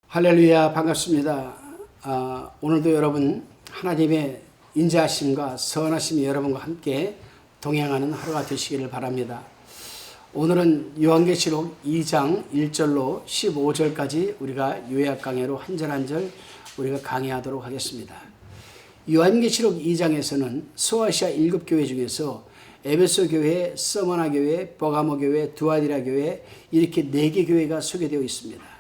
할렐루야, 반갑습니다. 오늘도 여러분 하나님의 인자하심과 선하심이 여러분과 함께 동행하는 하루가 되시기를 바랍니다. 오늘은 요한계시록 2장 1절로 15절까지 우리가 요약 강해로 한 절 한 절 우리가 강의하도록 하겠습니다. 요한계시록 2장에서는 소아시아 7교회 중에서 에베소 교회, 서머나 교회, 버가모 교회, 두아디라 교회 이렇게 4개 교회가 소개되어 있습니다.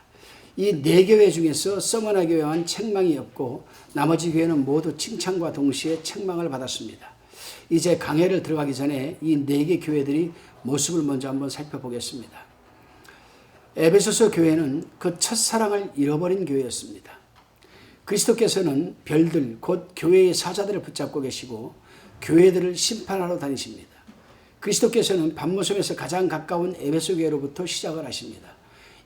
이 4교회 중에서 서머나 교회와는 책망이 없고 나머지 교회는 모두 칭찬과 동시에 책망을 받았습니다. 이제 강해를 들어가기 전에 이 4개 교회들이 모습을 먼저 한번 살펴보겠습니다. 에베소서 교회는 그 첫사랑을 잃어버린 교회였습니다. 그리스도께서는 별들 곧 교회의 사자들을 붙잡고 계시고 교회들을 심판하러 다니십니다. 그리스도께서는 반모섬에서 가장 가까운 에베소 교회로부터 시작을 하십니다.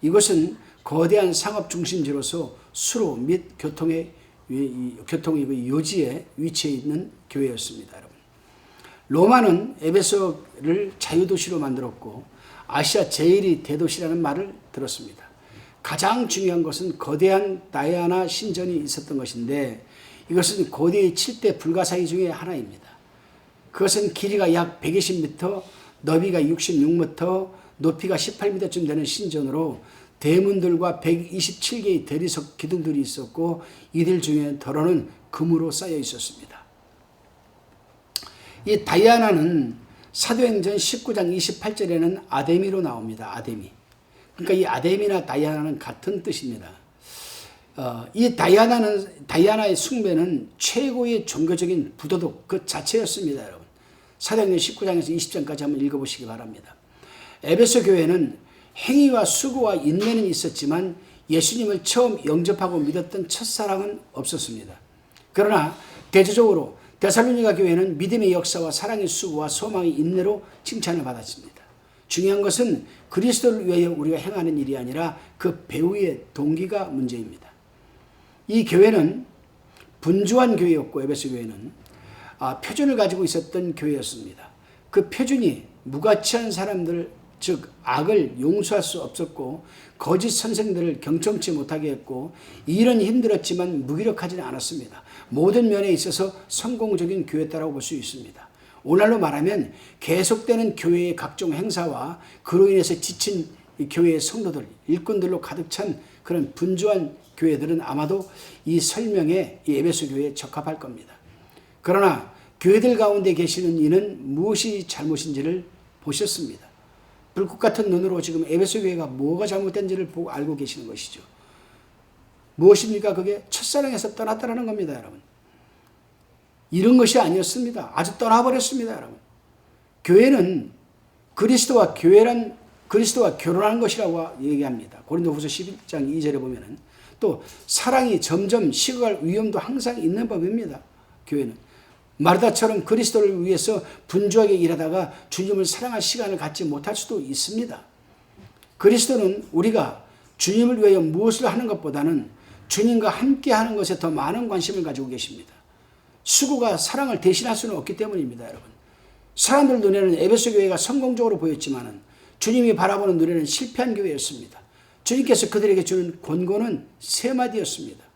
이곳은 거대한 상업 중심지로서 수로 및 교통의 요지에 위치해 있는 교회였습니다. 여러분. 로마는 에베소를 자유도시로 만들었고 아시아 제1위 대도시라는 말을 들었습니다. 가장 중요한 것은 거대한 다이아나 신전이 있었던 것인데 이것은 고대의 7대 불가사의 중에 하나입니다. 그것은 길이가 약 120m, 너비가 66m, 높이가 18m쯤 되는 신전으로 대문들과 127개의 대리석 기둥들이 있었고 이들 중에 더러는 금으로 쌓여 있었습니다. 이 다이아나는 사도행전 19장 28절에는 아데미로 나옵니다. 아데미. 그러니까 이 아데미나 다이아나는 같은 뜻입니다. 이 다이아나의 숭배는 최고의 종교적인 부도덕 그 자체였습니다. 여러분. 사도행전 19장에서 20장까지 한번 읽어보시기 바랍니다. 에베소 교회는 행위와 수고와 인내는 있었지만 예수님을 처음 영접하고 믿었던 첫사랑은 없었습니다. 그러나 대조적으로 데살로니가 교회는 믿음의 역사와 사랑의 수고와 소망의 인내로 칭찬을 받았습니다. 중요한 것은 그리스도를 위하여 우리가 행하는 일이 아니라 그 배후의 동기가 문제입니다. 이 교회는 분주한 교회였고 에베소 교회는 표준을 가지고 있었던 교회였습니다. 그 표준이 무가치한 사람들 즉 악을 용서할 수 없었고 거짓 선생들을 경청치 못하게 했고 일은 힘들었지만 무기력하지는 않았습니다. 모든 면에 있어서 성공적인 교회였다고 볼 수 있습니다. 오늘날로 말하면 계속되는 교회의 각종 행사와 그로 인해서 지친 교회의 성도들, 일꾼들로 가득 찬 그런 분주한 교회들은 아마도 이 설명에 이 에베소 교회에 적합할 겁니다. 그러나 교회들 가운데 계시는 이는 무엇이 잘못인지를 보셨습니다. 불꽃 같은 눈으로 지금 에베소 교회가 뭐가 잘못된지를 보고 알고 계시는 것이죠. 무엇입니까? 그게 첫사랑에서 떠났다는 겁니다, 여러분. 이런 것이 아니었습니다. 아주 떠나버렸습니다, 여러분. 교회는 그리스도와 결혼하는 것이라고 얘기합니다. 고린도후서 11장 2절에 보면은 또 사랑이 점점 식어갈 위험도 항상 있는 법입니다. 교회는. 마르다처럼 그리스도를 위해서 분주하게 일하다가 주님을 사랑할 시간을 갖지 못할 수도 있습니다. 그리스도는 우리가 주님을 위하여 무엇을 하는 것보다는 주님과 함께 하는 것에 더 많은 관심을 가지고 계십니다. 수고가 사랑을 대신할 수는 없기 때문입니다, 여러분. 사람들 눈에는 에베소 교회가 성공적으로 보였지만 주님이 바라보는 눈에는 실패한 교회였습니다. 주님께서 그들에게 주는 권고는 3마디였습니다.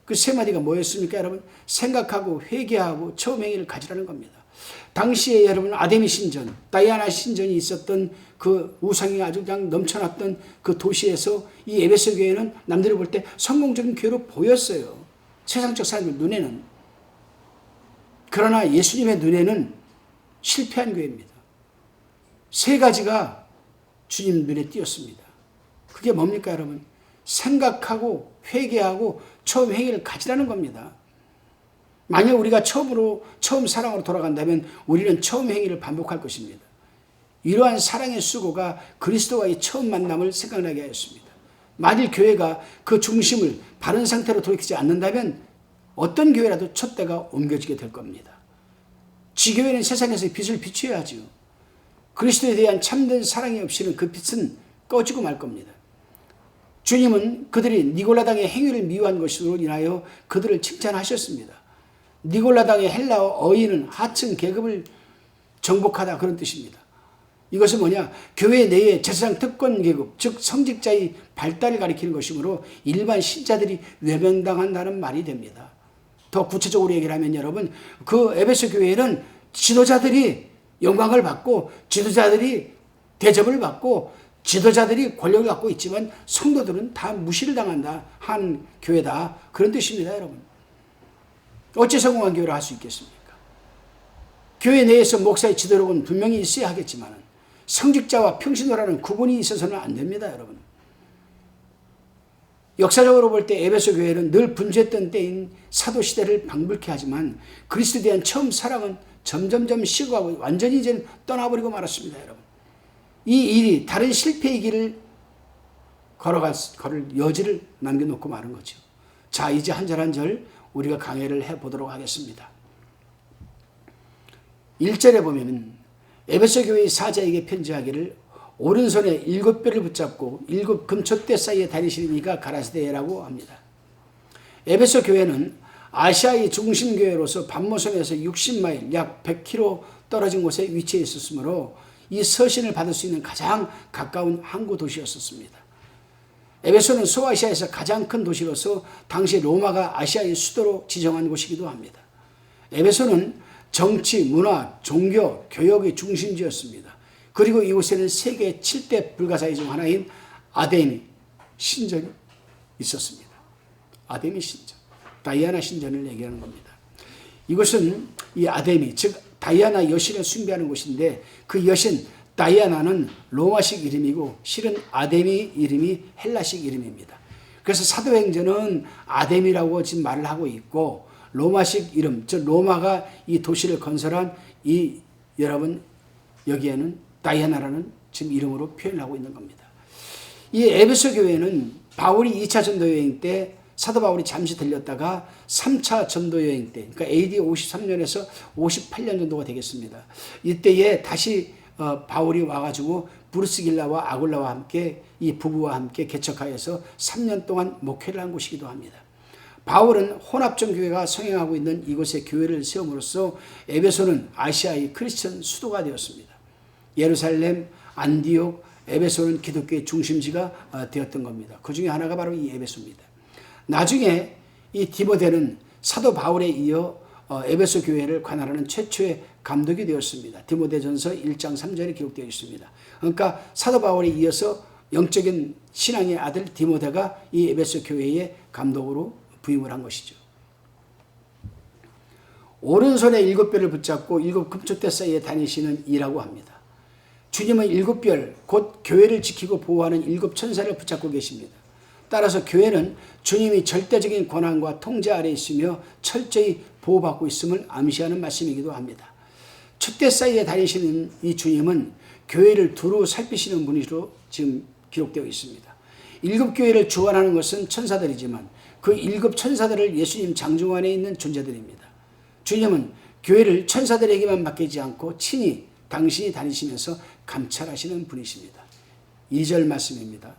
그 3마디가 뭐였습니까, 여러분? 생각하고 회개하고 처음 행위를 가지라는 겁니다. 당시에 여러분 아데미 신전, 다이아나 신전이 있었던 그 우상이 아주 그냥 넘쳐났던 그 도시에서 이 에베소 교회는 남들이 볼 때 성공적인 교회로 보였어요. 세상적 사람들 눈에는. 그러나 예수님의 눈에는 실패한 교회입니다. 3가지가 주님 눈에 띄었습니다. 그게 뭡니까, 여러분? 생각하고 회개하고 처음 행위를 가지라는 겁니다. 만약 우리가 처음 사랑으로 돌아간다면 우리는 처음 행위를 반복할 것입니다. 이러한 사랑의 수고가 그리스도와의 처음 만남을 생각나게 하였습니다. 만일 교회가 그 중심을 바른 상태로 돌이키지 않는다면 어떤 교회라도 촛대가 옮겨지게 될 겁니다. 지교회는 세상에서 빛을 비춰야죠. 그리스도에 대한 참된 사랑이 없이는 그 빛은 꺼지고 말 겁니다. 주님은 그들이 니골라당의 행위를 미워한 것으로 인하여 그들을 칭찬하셨습니다. 니골라당의 헬라어 어휘는 하층 계급을 정복하다 그런 뜻입니다. 이것은 뭐냐? 교회 내의 제사장 특권 계급, 즉 성직자의 발달을 가리키는 것이므로 일반 신자들이 외면당한다는 말이 됩니다. 더 구체적으로 얘기를 하면 여러분, 그 에베소 교회는 지도자들이 영광을 받고 지도자들이 대접을 받고 지도자들이 권력을 갖고 있지만 성도들은 다 무시를 당한다 한 교회다, 그런 뜻입니다. 여러분, 어찌 성공한 교회를 할 수 있겠습니까? 교회 내에서 목사의 지도력은 분명히 있어야 하겠지만 성직자와 평신도라는 구분이 있어서는 안 됩니다. 여러분, 역사적으로 볼 때 에베소 교회는 늘 분주했던 때인 사도시대를 방불케 하지만 그리스도에 대한 처음 사랑은 점점점 식어가고 완전히 이제 떠나버리고 말았습니다. 여러분, 이 일이 다른 실패의 길을 걸을 여지를 남겨놓고 마는 거죠. 자, 이제 한 절 한 절 우리가 강해를 해보도록 하겠습니다. 1절에 보면 에베소 교회의 사자에게 편지하기를 오른손에 7뼈를 붙잡고 7 금촛대 사이에 다니시는 이가 가라사대라고 합니다. 에베소 교회는 아시아의 중심교회로서 반모섬에서 60마일 약 100km 떨어진 곳에 위치해 있었으므로 이 서신을 받을 수 있는 가장 가까운 항구 도시였었습니다. 에베소는 소아시아에서 가장 큰 도시로서 당시 로마가 아시아의 수도로 지정한 곳이기도 합니다. 에베소는 정치, 문화, 종교, 교역의 중심지였습니다. 그리고 이곳에는 세계 7대 불가사의 중 하나인 아데미 신전이 있었습니다. 아데미 신전, 다이아나 신전을 얘기하는 겁니다. 이곳은 이 아데미, 즉 다이아나 여신을 숭배하는 곳인데 그 여신 다이아나는 로마식 이름이고 실은 아데미 이름이 헬라식 이름입니다. 그래서 사도행전은 아데미라고 지금 말을 하고 있고 로마식 이름, 즉 로마가 이 도시를 건설한 이 여러분 여기에는 다이아나라는 지금 이름으로 표현하고 있는 겁니다. 이 에베소 교회는 바울이 2차 전도 여행 때 사도 바울이 잠시 들렸다가 3차 전도 여행 때, 그러니까 AD 53년에서 58년 정도가 되겠습니다. 이때에 다시 바울이 와가지고 브루스길라와 아굴라와 함께 이 부부와 함께 개척하여서 3년 동안 목회를 한 곳이기도 합니다. 바울은 혼합종 교회가 성행하고 있는 이곳에 교회를 세움으로써 에베소는 아시아의 크리스천 수도가 되었습니다. 예루살렘, 안디옥, 에베소는 기독교의 중심지가 되었던 겁니다. 그 중에 하나가 바로 이 에베소입니다. 나중에 이 디모데는 사도 바울에 이어 에베소 교회를 관할하는 최초의 감독이 되었습니다. 디모데전서 1장 3절에 기록되어 있습니다. 그러니까 사도 바울에 이어서 영적인 신앙의 아들 디모데가 이 에베소 교회의 감독으로 부임을 한 것이죠. 오른손에 7뼈를 붙잡고 7 금촛대 사이에 다니시는 이라고 합니다. 주님은 7별, 곧 교회를 지키고 보호하는 7 천사를 붙잡고 계십니다. 따라서 교회는 주님이 절대적인 권한과 통제 아래 있으며 철저히 보호받고 있음을 암시하는 말씀이기도 합니다. 촛대 사이에 다니시는 이 주님은 교회를 두루 살피시는 분으로 지금 기록되어 있습니다. 7 교회를 주관하는 것은 천사들이지만 그 7 천사들을 예수님 장중 안에 있는 존재들입니다. 주님은 교회를 천사들에게만 맡기지 않고 친히 당신이 다니시면서 감찰하시는 분이십니다. 2절 말씀입니다.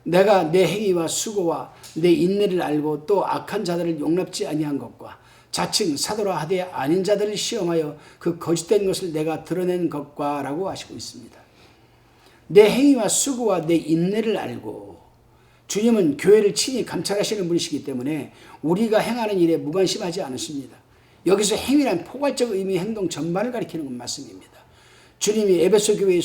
내가 내 행위와 수고와 내 인내를 알고 또 악한 자들을 용납지 아니한 것과 자칭 사도라 하되 아닌 자들을 시험하여 그 거짓된 것을 내가 드러낸 것과 라고 하시고 있습니다. 내 행위와 수고와 내 인내를 알고, 주님은 교회를 친히 감찰하시는 분이시기 때문에 우리가 행하는 일에 무관심하지 않으십니다. 여기서 행위란 포괄적 의미의 행동 전반을 가리키는 말씀입니다. 주님이 에베소 교회의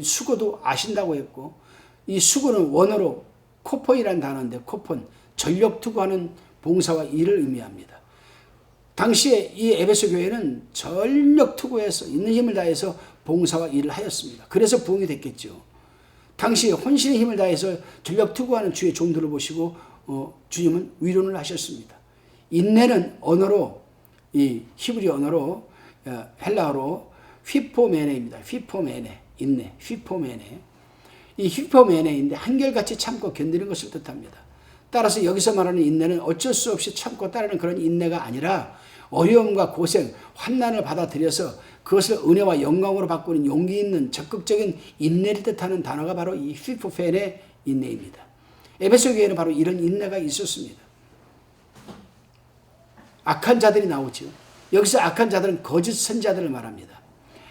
수고도 아신다고 했고, 이 수고는 원어로 코폰이라는 단어인데 코폰, 전력 투구하는 봉사와 일을 의미합니다. 당시에 이 에베소 교회는 전력 투구해서 있는 힘을 다해서 봉사와 일을 하였습니다. 그래서 부흥이 됐겠죠. 당시에 혼신의 힘을 다해서 전력 투구하는 주의 종들을 보시고 주님은 위로를 하셨습니다. 인내는 언어로, 이 히브리 언어로 헬라어로 휘포메네입니다. 휘포메네, 인내, 휘포메네. 이 휘포메네인데 한결같이 참고 견디는 것을 뜻합니다. 따라서 여기서 말하는 인내는 어쩔 수 없이 참고 따르는 그런 인내가 아니라 어려움과 고생, 환난을 받아들여서 그것을 은혜와 영광으로 바꾸는 용기 있는 적극적인 인내를 뜻하는 단어가 바로 이 휘포페네 인내입니다. 에베소 교회는 바로 이런 인내가 있었습니다. 악한 자들이 나오죠. 여기서 악한 자들은 거짓 선자들을 말합니다.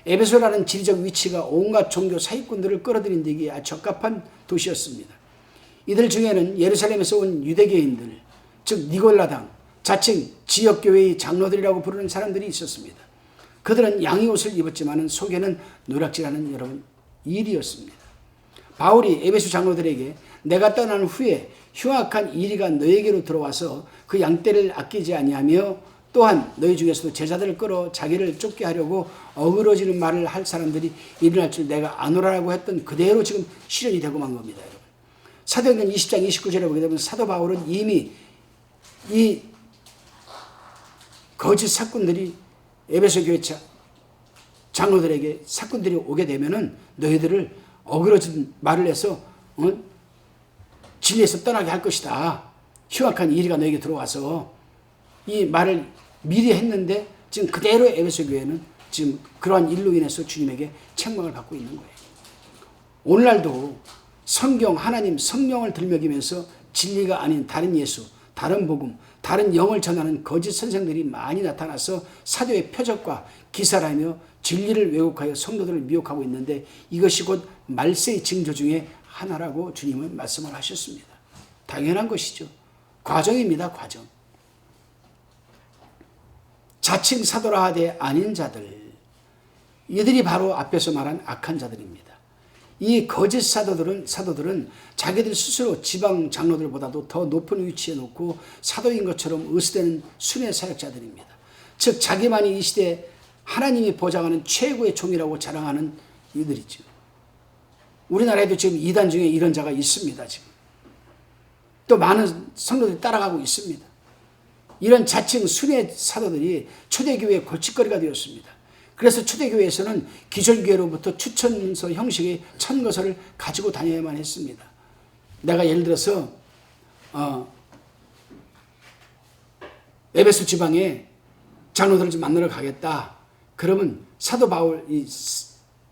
에베소라는 지리적 위치가 온갖 종교 사기꾼들을 끌어들인 데기 아주 적합한 도시였습니다. 이들 중에는 예루살렘에서 온 유대교인들, 즉 니골라당, 자칭 지역교회의 장로들이라고 부르는 사람들이 있었습니다. 그들은 양의 옷을 입었지만 속에는 누락질하는 여러분 일이었습니다. 바울이 에베소 장로들에게 내가 떠난 후에 흉악한 이리가 너에게로 들어와서 그 양떼를 아끼지 아니하며 또한 너희 중에서도 제자들을 끌어 자기를 쫓게 하려고 어그러지는 말을 할 사람들이 일어날 줄 내가 아노라라고 했던 그대로 지금 실현이 되고 만 겁니다. 여러분. 사도행전 20장 29절에 보게 되면 사도 바울은 이미 이 거짓 사꾼들이 에베소 교회 장로들에게 사꾼들이 오게 되면은 너희들을 어그러진 말을 해서 진리에서 떠나게 할 것이다. 흉악한 이리가 너에게 들어와서 이 말을 미리 했는데 지금 그대로 에베소 교회는 지금 그러한 일로 인해서 주님에게 책망을 받고 있는 거예요. 오늘날도 성경, 하나님, 성령을 들먹이면서 진리가 아닌 다른 예수, 다른 복음, 다른 영을 전하는 거짓 선생들이 많이 나타나서 사도의 표적과 기사라며 진리를 왜곡하여 성도들을 미혹하고 있는데 이것이 곧 말세의 징조 중에 하나라고 주님은 말씀을 하셨습니다. 당연한 것이죠. 과정입니다. 과정. 자칭 사도라 하되 아닌 자들, 이들이 바로 앞에서 말한 악한 자들입니다. 이 거짓 사도들은 자기들 스스로 지방 장로들보다도 더 높은 위치에 놓고 사도인 것처럼 의스대는 순회 사역자들입니다. 즉 자기만이 이 시대에 하나님이 보장하는 최고의 종이라고 자랑하는 이들이죠. 우리나라에도 지금 이단 중에 이런 자가 있습니다. 지금 또 많은 성도들이 따라가고 있습니다. 이런 자칭 순회 사도들이 초대교회의 골칫거리가 되었습니다. 그래서 초대교회에서는 기존교회로부터 추천서 형식의 천거서를 가지고 다녀야만 했습니다. 내가 예를 들어서 에베소 지방에 장로들을 좀 만나러 가겠다. 그러면 사도 바울 이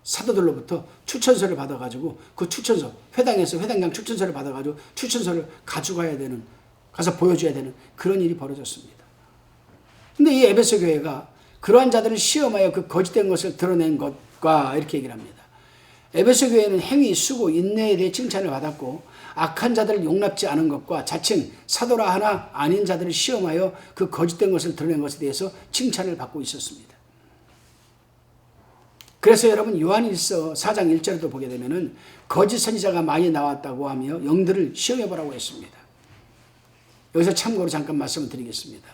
사도들로부터 추천서를 받아가지고 그 추천서 회당에서 회당장 추천서를 받아가지고 추천서를 가져가야 되는 가서 보여줘야 되는 그런 일이 벌어졌습니다. 근데 이 에베소 교회가 그러한 자들을 시험하여 그 거짓된 것을 드러낸 것과 이렇게 얘기를 합니다. 에베소 교회는 행위, 수고, 인내에 대해 칭찬을 받았고 악한 자들을 용납지 않은 것과 자칭 사도라 하나 아닌 자들을 시험하여 그 거짓된 것을 드러낸 것에 대해서 칭찬을 받고 있었습니다. 그래서 여러분 요한일서 4장 1절에도 보게 되면은 거짓 선지자가 많이 나왔다고 하며 영들을 시험해보라고 했습니다. 여기서 참고로 잠깐 말씀을 드리겠습니다.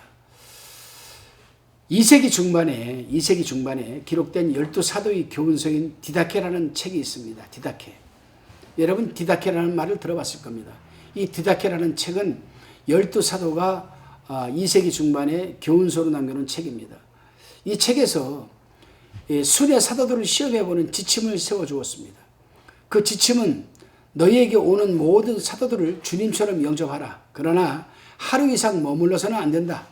2세기 중반에 기록된 12사도의 교훈서인 디다케라는 책이 있습니다. 디다케. 여러분 디다케라는 말을 들어봤을 겁니다. 이 디다케라는 책은 12사도가 2세기 중반에 교훈서로 남겨놓은 책입니다. 이 책에서 순회 사도들을 시험해보는 지침을 세워주었습니다. 그 지침은 너희에게 오는 모든 사도들을 주님처럼 영접하라. 그러나 하루 이상 머물러서는 안 된다.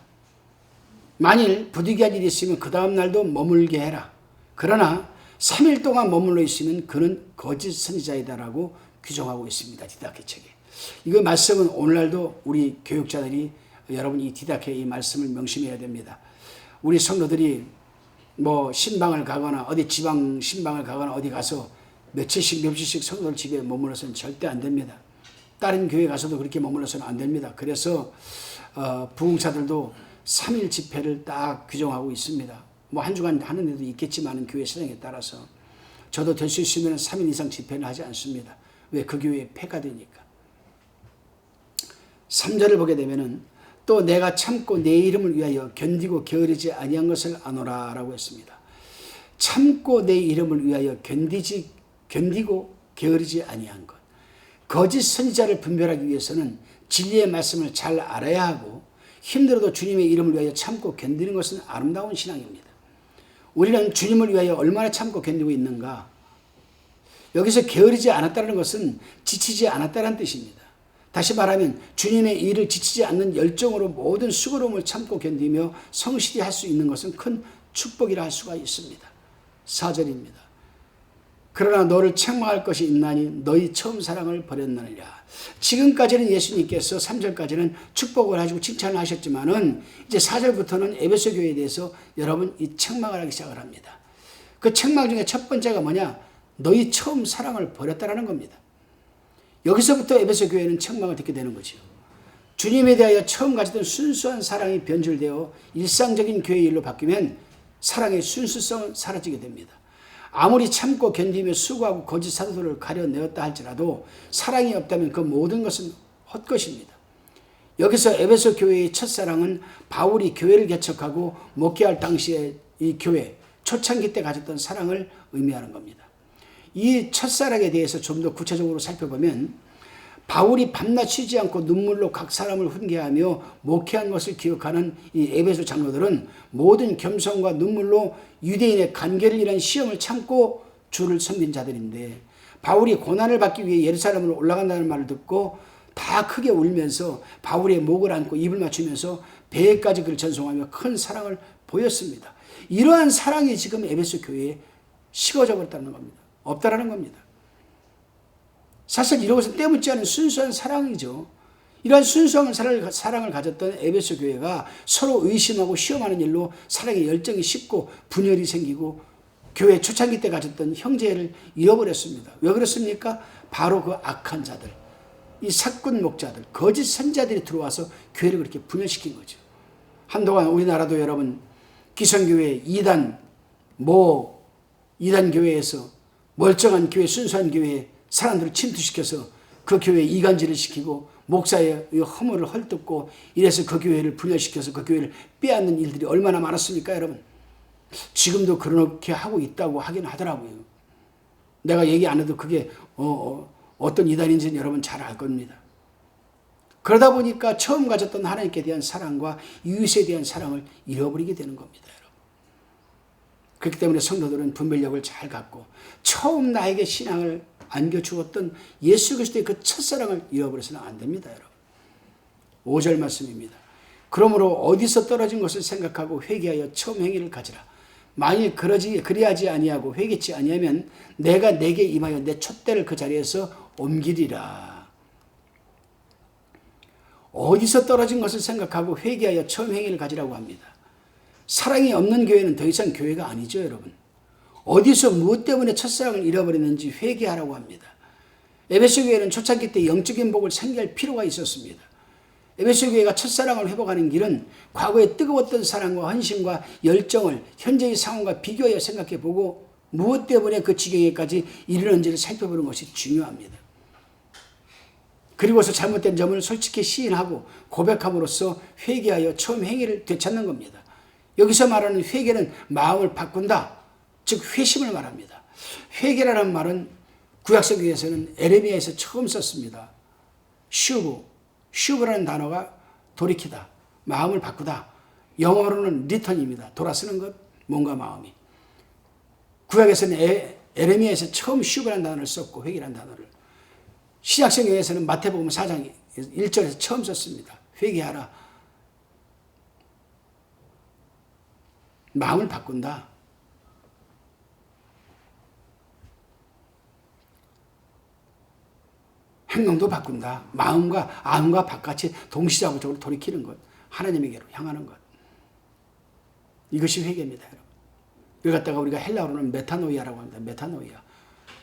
만일 부득이한 일이 있으면 그 다음 날도 머물게 해라. 그러나 3일 동안 머물러 있으면 그는 거짓 선지자이다라고 규정하고 있습니다. 디다케 책에. 이 말씀은 오늘날도 우리 교육자들이 여러분 이 디다케 이 말씀을 명심해야 됩니다. 우리 성도들이 신방을 가거나 어디 지방 신방을 가거나 어디 가서 며칠씩 성도들 집에 머물러서는 절대 안 됩니다. 다른 교회 가서도 그렇게 머물러서는 안 됩니다. 그래서 부흥사들도 3일 집회를 딱 규정하고 있습니다. 한 주간 하는 데도 있겠지만 교회 사정에 따라서 저도 될 수 있으면 3일 이상 집회는 하지 않습니다. 왜? 그 교회에 폐가 되니까. 3절을 보게 되면은 또 내가 참고 내 이름을 위하여 견디고 게으르지 아니한 것을 아노라 라고 했습니다. 참고 내 이름을 위하여 견디고 게으르지 아니한 것. 거짓 선지자를 분별하기 위해서는 진리의 말씀을 잘 알아야 하고 힘들어도 주님의 이름을 위하여 참고 견디는 것은 아름다운 신앙입니다. 우리는 주님을 위하여 얼마나 참고 견디고 있는가? 여기서 게으르지 않았다는 것은 지치지 않았다는 뜻입니다. 다시 말하면 주님의 일을 지치지 않는 열정으로 모든 수고로움을 참고 견디며 성실히 할 수 있는 것은 큰 축복이라 할 수가 있습니다. 4절입니다. 그러나 너를 책망할 것이 있나니 너희 처음 사랑을 버렸느니라. 지금까지는 예수님께서 3절까지는 축복을 하시고 칭찬을 하셨지만은 이제 4절부터는 에베소 교회에 대해서 여러분 이 책망을 하기 시작을 합니다. 그 책망 중에 첫 번째가 뭐냐? 너희 처음 사랑을 버렸다라는 겁니다. 여기서부터 에베소 교회는 책망을 듣게 되는 거죠. 주님에 대하여 처음 가졌던 순수한 사랑이 변질되어 일상적인 교회 일로 바뀌면 사랑의 순수성은 사라지게 됩니다. 아무리 참고 견디며 수고하고 거짓 사도들을 가려내었다 할지라도 사랑이 없다면 그 모든 것은 헛것입니다. 여기서 에베소 교회의 첫사랑은 바울이 교회를 개척하고 목회할 당시에 이 교회 초창기 때 가졌던 사랑을 의미하는 겁니다. 이 첫사랑에 대해서 좀 더 구체적으로 살펴보면 바울이 밤낮 쉬지 않고 눈물로 각 사람을 훈계하며 목회한 것을 기억하는 이 에베소 장로들은 모든 겸손과 눈물로 유대인의 간계를 이란 시험을 참고 주를 섬긴 자들인데, 바울이 고난을 받기 위해 예루살렘으로 올라간다는 말을 듣고 다 크게 울면서 바울의 목을 안고 입을 맞추면서 배에까지 그를 전송하며 큰 사랑을 보였습니다. 이러한 사랑이 지금 에베소 교회에 식어져 버렸다는 겁니다. 없다라는 겁니다. 사실 이것은 때묻지 않은 순수한 사랑이죠. 이러한 순수한 사랑을 가졌던 에베소 교회가 서로 의심하고 시험하는 일로 사랑의 열정이 식고 분열이 생기고 교회 초창기 때 가졌던 형제를 잃어버렸습니다. 왜 그렇습니까? 바로 그 악한 자들, 이 사꾼 목자들, 거짓 선자들이 들어와서 교회를 그렇게 분열시킨 거죠. 한동안 우리나라도 여러분 기성교회, 이단 교회에서 멀쩡한 교회, 순수한 교회에 사람들을 침투시켜서 그 교회에 이간질을 시키고 목사의 허물을 헐뜯고 이래서 그 교회를 분열시켜서 그 교회를 빼앗는 일들이 얼마나 많았습니까, 여러분? 지금도 그렇게 하고 있다고 하긴 하더라고요. 내가 얘기 안 해도 그게 어떤 이단인지는 여러분 잘 알 겁니다. 그러다 보니까 처음 가졌던 하나님께 대한 사랑과 이웃에 대한 사랑을 잃어버리게 되는 겁니다, 여러분. 그렇기 때문에 성도들은 분별력을 잘 갖고 처음 나에게 신앙을 안겨주었던 예수 그리스도의 그 첫사랑을 잃어버려서는 안 됩니다, 여러분. 5절 말씀입니다. 그러므로 어디서 떨어진 것을 생각하고 회개하여 처음 행위를 가지라. 만일 그리하지 아니하고 회개치 아니하면 내가 내게 임하여 내 촛대를 그 자리에서 옮기리라. 어디서 떨어진 것을 생각하고 회개하여 처음 행위를 가지라고 합니다. 사랑이 없는 교회는 더 이상 교회가 아니죠, 여러분. 어디서 무엇 때문에 첫사랑을 잃어버렸는지 회개하라고 합니다. 에베소 교회는 초창기 때 영적인 복을 상기할 필요가 있었습니다. 에베소 교회가 첫사랑을 회복하는 길은 과거의 뜨거웠던 사랑과 헌신과 열정을 현재의 상황과 비교하여 생각해보고 무엇 때문에 그 지경에까지 이르는지를 살펴보는 것이 중요합니다. 그리고서 잘못된 점을 솔직히 시인하고 고백함으로써 회개하여 처음 행위를 되찾는 겁니다. 여기서 말하는 회개는 마음을 바꾼다, 즉 회심을 말합니다. 회개라는 말은 구약성경에서는 에레미야에서 처음 썼습니다. 슈브라는 단어가 돌이키다, 마음을 바꾸다. 영어로는 return입니다. 돌아서는 것, 몸과 마음이. 구약에서는 에레미야에서 처음 슈브라는 단어를 썼고 회개라는 단어를, 신약성경에서는 마태복음 4장 1절에서 처음 썼습니다. 회개하라. 마음을 바꾼다. 행동도 바꾼다. 마음과 바깥이 동시다발적으로 돌이키는 것. 하나님에게로 향하는 것. 이것이 회개입니다, 여러분. 이걸 갖다가 우리가 헬라어로는 메타노이아라고 합니다. 메타노이아.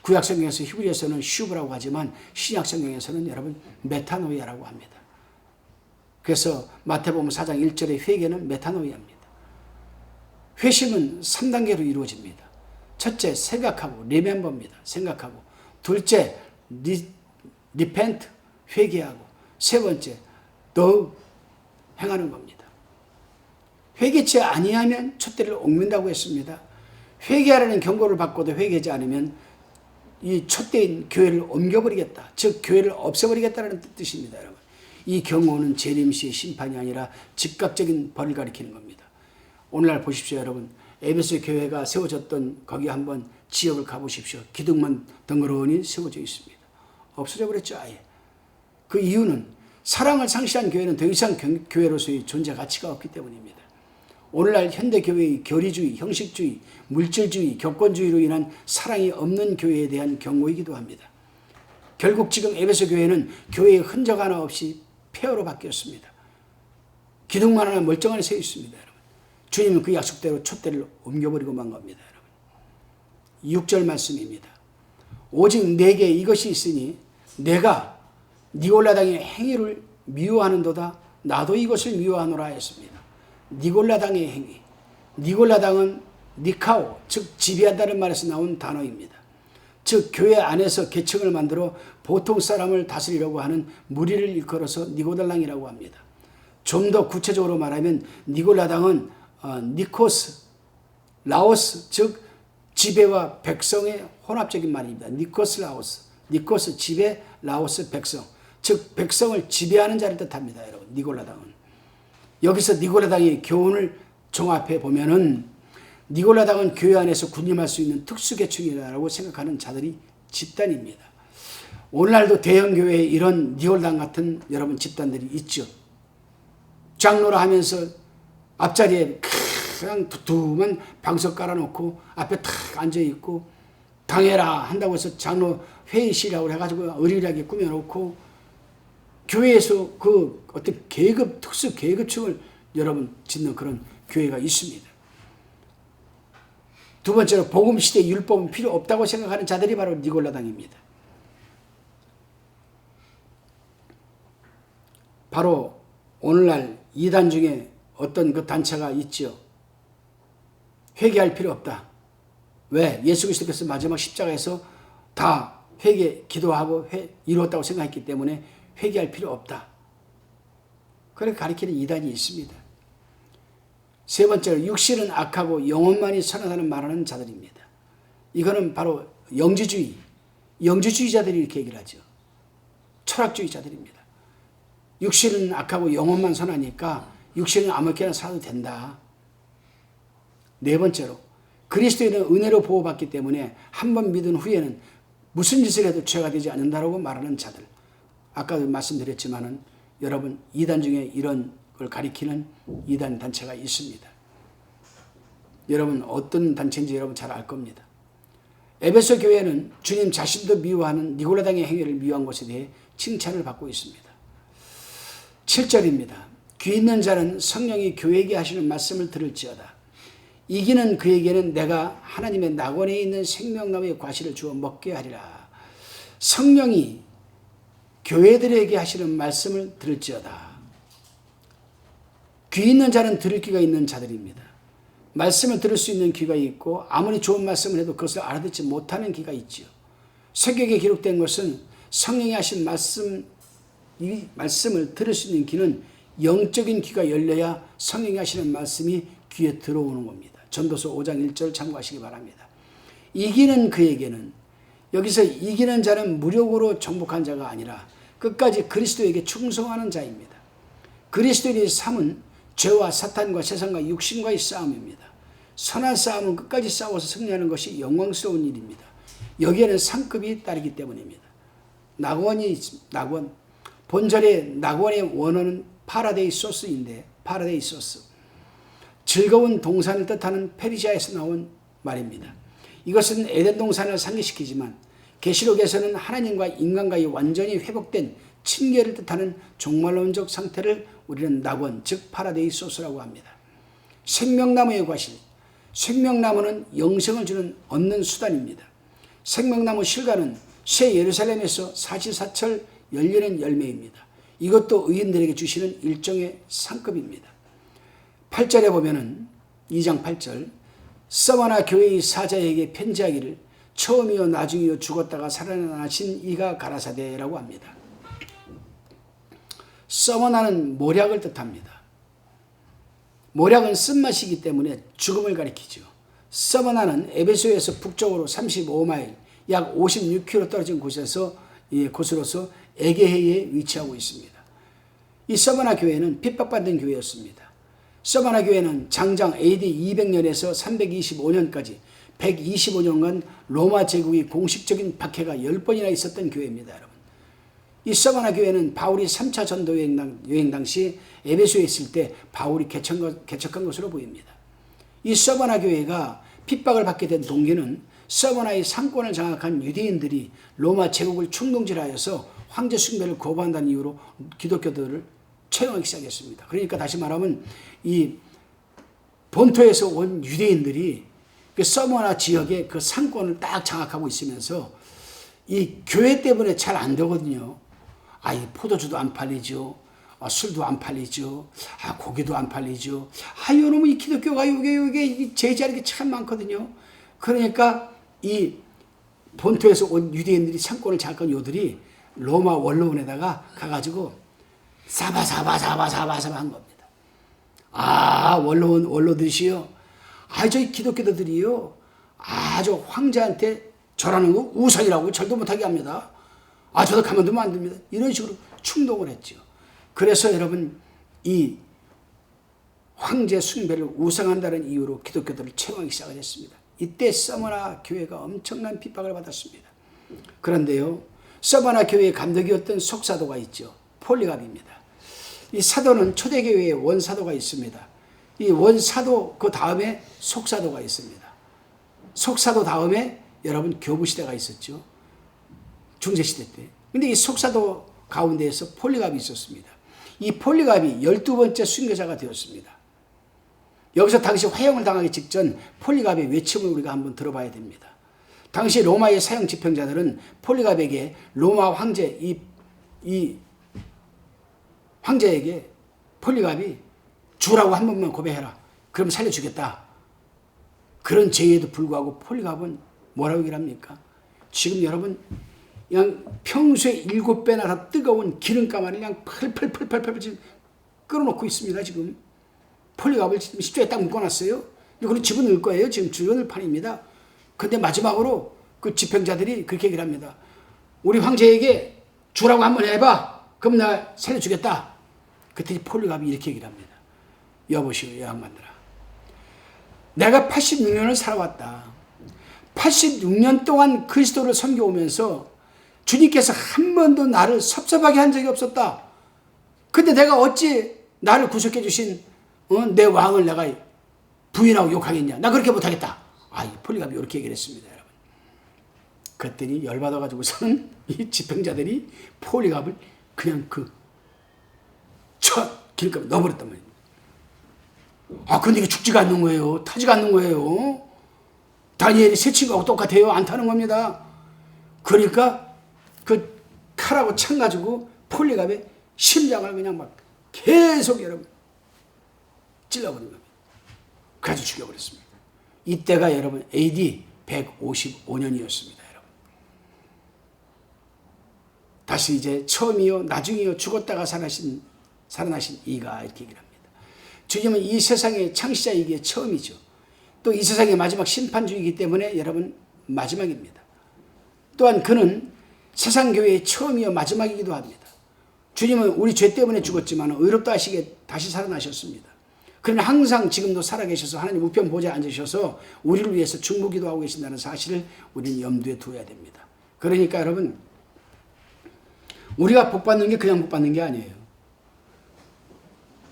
구약성경에서 히브리어에서는 슈브라고 하지만 신약성경에서는 여러분 메타노이아라고 합니다. 그래서 마태복음 4장 1절의 회개는 메타노이아입니다. 회심은 3단계로 이루어집니다. 첫째, 생각하고 리멤버입니다. 생각하고. 둘째, repent, 회개하고. 세 번째, 더욱 행하는 겁니다. 회개치 아니하면 촛대를 옮긴다고 했습니다. 회개하라는 경고를 받고도 회개하지 않으면 이 촛대인 교회를 옮겨버리겠다. 즉 교회를 없애버리겠다는 뜻입니다, 여러분. 이 경고는 재림시의 심판이 아니라 즉각적인 벌을 가리키는 겁니다. 오늘날 보십시오, 여러분. 에베소 교회가 세워졌던 거기 한번 지역을 가보십시오. 기둥만 덩그러니 세워져 있습니다. 없어져 버렸죠, 아예. 그 이유는 사랑을 상실한 교회는 더 이상 교회로서의 존재 가치가 없기 때문입니다. 오늘날 현대교회의 교리주의, 형식주의, 물질주의, 교권주의로 인한 사랑이 없는 교회에 대한 경고이기도 합니다. 결국 지금 에베소 교회는 교회의 흔적 하나 없이 폐허로 바뀌었습니다. 기둥만 하나 멀쩡하게 서 있습니다, 여러분. 주님은 그 약속대로 촛대를 옮겨버리고 만 겁니다, 여러분. 6절 말씀입니다. 오직 내게 이것이 있으니 내가 니골라당의 행위를 미워하는도다. 나도 이것을 미워하노라 했습니다. 니골라당의 행위. 니골라당은 니카오, 즉 지배한다는 말에서 나온 단어입니다. 즉 교회 안에서 계층을 만들어 보통 사람을 다스리려고 하는 무리를 일컬어서 니고달랑이라고 합니다. 좀 더 구체적으로 말하면 니골라당은 니코스, 라오스, 즉 지배와 백성의 혼합적인 말입니다. 니코스, 라오스. 니코스, 지배, 라오스, 백성. 즉 백성을 지배하는 자를 뜻합니다. 여러분, 니골라당은. 여기서 니골라당의 교훈을 종합해 보면은 니골라당은 교회 안에서 군림할 수 있는 특수계층이라고 생각하는 자들이 집단입니다. 오늘날도 대형교회에 이런 니골라당 같은 여러분 집단들이 있죠. 장로라 하면서 앞자리에 그냥 두툼한 방석 깔아놓고 앞에 탁 앉아있고 당해라 한다고 해서 장로 회의실이라고 해가지고 의리하게 꾸며놓고 교회에서 그 어떤 계급, 특수 계급층을 여러분 짓는 그런 교회가 있습니다. 두 번째로 복음시대 율법은 필요 없다고 생각하는 자들이 바로 니골라당입니다. 바로 오늘날 이단 중에 어떤 그 단체가 있죠. 회개할 필요 없다. 왜? 예수 그리스도께서 마지막 십자가에서 다 회개, 기도하고 이루었다고 생각했기 때문에 회개할 필요 없다. 그렇게 가리키는 이단이 있습니다. 세 번째로 육신은 악하고 영혼만이 선하다는 말하는 자들입니다. 이거는 바로 영지주의자들이 이렇게 얘기를 하죠. 철학주의자들입니다. 육신은 악하고 영혼만 선하니까 육신은 아무렇게나 살아도 된다. 네 번째로 그리스도인은 은혜로 보호받기 때문에 한 번 믿은 후에는 무슨 짓을 해도 죄가 되지 않는다라고 말하는 자들. 아까도 말씀드렸지만은 여러분 이단 중에 이런 걸 가리키는 이단 단체가 있습니다. 여러분 어떤 단체인지 여러분 잘 알 겁니다. 에베소 교회는 주님 자신도 미워하는 니골라당의 행위를 미워한 것에 대해 칭찬을 받고 있습니다. 7절입니다. 귀 있는 자는 성령이 교회에게 하시는 말씀을 들을지어다. 이기는 그에게는 내가 하나님의 낙원에 있는 생명나무의 과실을 주어 먹게 하리라. 성령이 교회들에게 하시는 말씀을 들을지어다. 귀 있는 자는 들을 귀가 있는 자들입니다. 말씀을 들을 수 있는 귀가 있고 아무리 좋은 말씀을 해도 그것을 알아듣지 못하는 귀가 있지요. 성경에 기록된 것은 성령이 하신 이 말씀을 들을 수 있는 귀는 영적인 귀가 열려야 성령이 하시는 말씀이 귀에 들어오는 겁니다. 전도서 5장 1절 참고하시기 바랍니다. 이기는 그에게는, 여기서 이기는 자는 무력으로 정복한 자가 아니라 끝까지 그리스도에게 충성하는 자입니다. 그리스도인의 삶은 죄와 사탄과 세상과 육신과의 싸움입니다. 선한 싸움은 끝까지 싸워서 승리하는 것이 영광스러운 일입니다. 여기에는 상급이 따르기 때문입니다. 낙원. 본절의 낙원의 원어는 파라데이소스인데, 파라데이소스. 즐거운 동산을 뜻하는 페르시아에서 나온 말입니다. 이것은 에덴 동산을 상기시키지만 계시록에서는 하나님과 인간과의 완전히 회복된 친계를 뜻하는 종말론적 상태를 우리는 낙원, 즉 파라데이소스라고 합니다. 생명나무의 과실. 생명나무는 영생을 얻는 수단입니다. 생명나무 실과는 새 예루살렘에서 사시사철 열리는 열매입니다. 이것도 의인들에게 주시는 일종의 상급입니다. 8절에 보면은 2장 8절 서머나 교회의 사자에게 편지하기를 처음이요 나중이요 죽었다가 살아나신 이가 가라사대라고 합니다. 서머나는 모략을 뜻합니다. 모략은 쓴맛이기 때문에 죽음을 가리키죠. 서머나는 에베소에서 북쪽으로 35마일 약 56km 떨어진 곳으로서 에게해에 위치하고 있습니다. 이 서머나 교회는 핍박받는 교회였습니다. 서머나 교회는 장장 AD 200년에서 325년까지 125년간 로마 제국의 공식적인 박해가 10번이나 있었던 교회입니다. 여러분. 이 서머나 교회는 바울이 3차 전도 여행 당시 에베소에 있을 때 바울이 개척한 것으로 보입니다. 이 서머나 교회가 핍박을 받게 된 동기는 서머나의 상권을 장악한 유대인들이 로마 제국을 충동질하여서 황제 숭배를 거부한다는 이유로 기독교들을 처형하기 시작했습니다. 그러니까 다시 말하면 이 본토에서 온 유대인들이 그 서머나 지역의 그 상권을 딱 장악하고 있으면서 이 교회 때문에 잘 안 되거든요. 이 포도주도 안 팔리죠. 술도 안 팔리죠. 고기도 안 팔리죠. 요놈의 이 기독교가 요게 제자리가 게 참 많거든요. 그러니까 이 본토에서 온 유대인들이 상권을 장악한 요들이 로마 원로원에다가 가가지고 사바사바 한 겁니다. 원로들이시여. 저희 기독교도들이요. 저 황제한테 절하는 거 우상이라고 절도 못하게 합니다. 저도 가만두면 안 됩니다. 이런 식으로 충동을 했죠. 그래서 여러분 이 황제 숭배를 우상한다는 이유로 기독교들을 채용하기 시작을 했습니다. 이때 서머나 교회가 엄청난 핍박을 받았습니다. 그런데요, 서머나 교회의 감독이었던 속사도가 있죠. 폴리갑입니다. 이 사도는 초대교회에 원사도가 있습니다. 이 원사도 그 다음에 속사도가 있습니다. 속사도 다음에 여러분 교부시대가 있었죠. 중세시대 때. 근데 이 속사도 가운데에서 폴리갑이 있었습니다. 이 폴리갑이 12번째 순교자가 되었습니다. 여기서 당시 화형을 당하기 직전 폴리갑의 외침을 우리가 한번 들어봐야 됩니다. 당시 로마의 사형 집행자들은 폴리갑에게 로마 황제 이 황제에게 폴리갑이 주라고 한 번만 고백해라. 그럼 살려주겠다. 그런 제의에도 불구하고 폴리갑은 뭐라고 얘기를 합니까? 지금 여러분 그냥 평소에 7배나 더 뜨거운 기름가마를 그냥 펄펄 지금 끌어놓고 있습니다. 지금 폴리갑을 지금 십자에 딱 묶어놨어요. 이거는 집어넣을 거예요. 지금 주연을 판입니다. 근데 마지막으로 그 집행자들이 그렇게 얘기를 합니다. 우리 황제에게 주라고 한번 해봐. 그럼 나 살려주겠다. 그때 폴리갑이 이렇게 얘기를 합니다. 여보시오, 양반들아. 내가 86년을 살아왔다. 86년 동안 그리스도를 섬겨오면서 주님께서 한 번도 나를 섭섭하게 한 적이 없었다. 근데 내가 어찌 나를 구속해 주신 내 왕을 내가 부인하고 욕하겠냐. 나 그렇게 못하겠다. 이 폴리갑이 이렇게 얘기를 했습니다. 여러분. 그랬더니 열받아가지고서는 이 집행자들이 폴리갑을 그냥 길가에 넣어버렸단 말입니다. 근데 이게 죽지가 않는 거예요. 타지가 않는 거예요. 다니엘이 새 친구하고 똑같아요. 안 타는 겁니다. 그러니까 그 칼하고 창 가지고 폴리갑의 심장을 그냥 막 계속 여러분 찔러버린 겁니다. 그래서 죽여버렸습니다. 이때가 여러분 AD 155년이었습니다. 여러분. 다시 이제 처음이요 나중이요 죽었다가 살아나신 이가 이렇게 얘기를 합니다. 주님은 이 세상의 창시자이기에 처음이죠. 또 이 세상의 마지막 심판주이기 때문에 여러분 마지막입니다. 또한 그는 세상교회의 처음이요 마지막이기도 합니다. 주님은 우리 죄 때문에 죽었지만 의롭다 하시기에 다시 살아나셨습니다. 그러나 항상 지금도 살아계셔서 하나님 우편 보좌에 앉으셔서 우리를 위해서 중보기도하고 계신다는 사실을 우리는 염두에 두어야 됩니다. 그러니까 여러분 우리가 복받는 게 그냥 복받는 게 아니에요.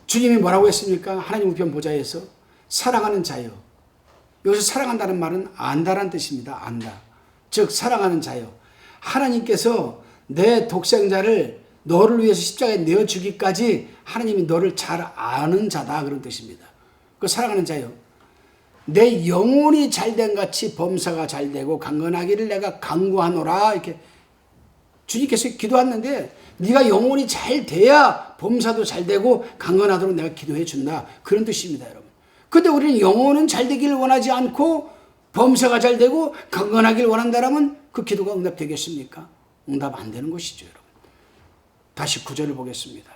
주님이 뭐라고 했습니까? 하나님 우편 보좌에서 사랑하는 자요. 여기서 사랑한다는 말은 안다라는 뜻입니다. 안다. 즉 사랑하는 자요. 하나님께서 내 독생자를 너를 위해서 십자가에 내어주기까지 하나님이 너를 잘 아는 자다 그런 뜻입니다. 그 사랑하는 자요. 내 영혼이 잘된 같이 범사가 잘되고 강건하기를 내가 간구하노라 이렇게 주님께서 기도하는데 네가 영혼이 잘 돼야 범사도 잘되고 강건하도록 내가 기도해 준다 그런 뜻입니다. 여러분. 근데 우리는 영혼은 잘되기를 원하지 않고 범사가 잘되고 강건하기를 원한다면 그 기도가 응답되겠습니까? 응답 안 되는 것이죠. 여러분. 다시 9절을 보겠습니다.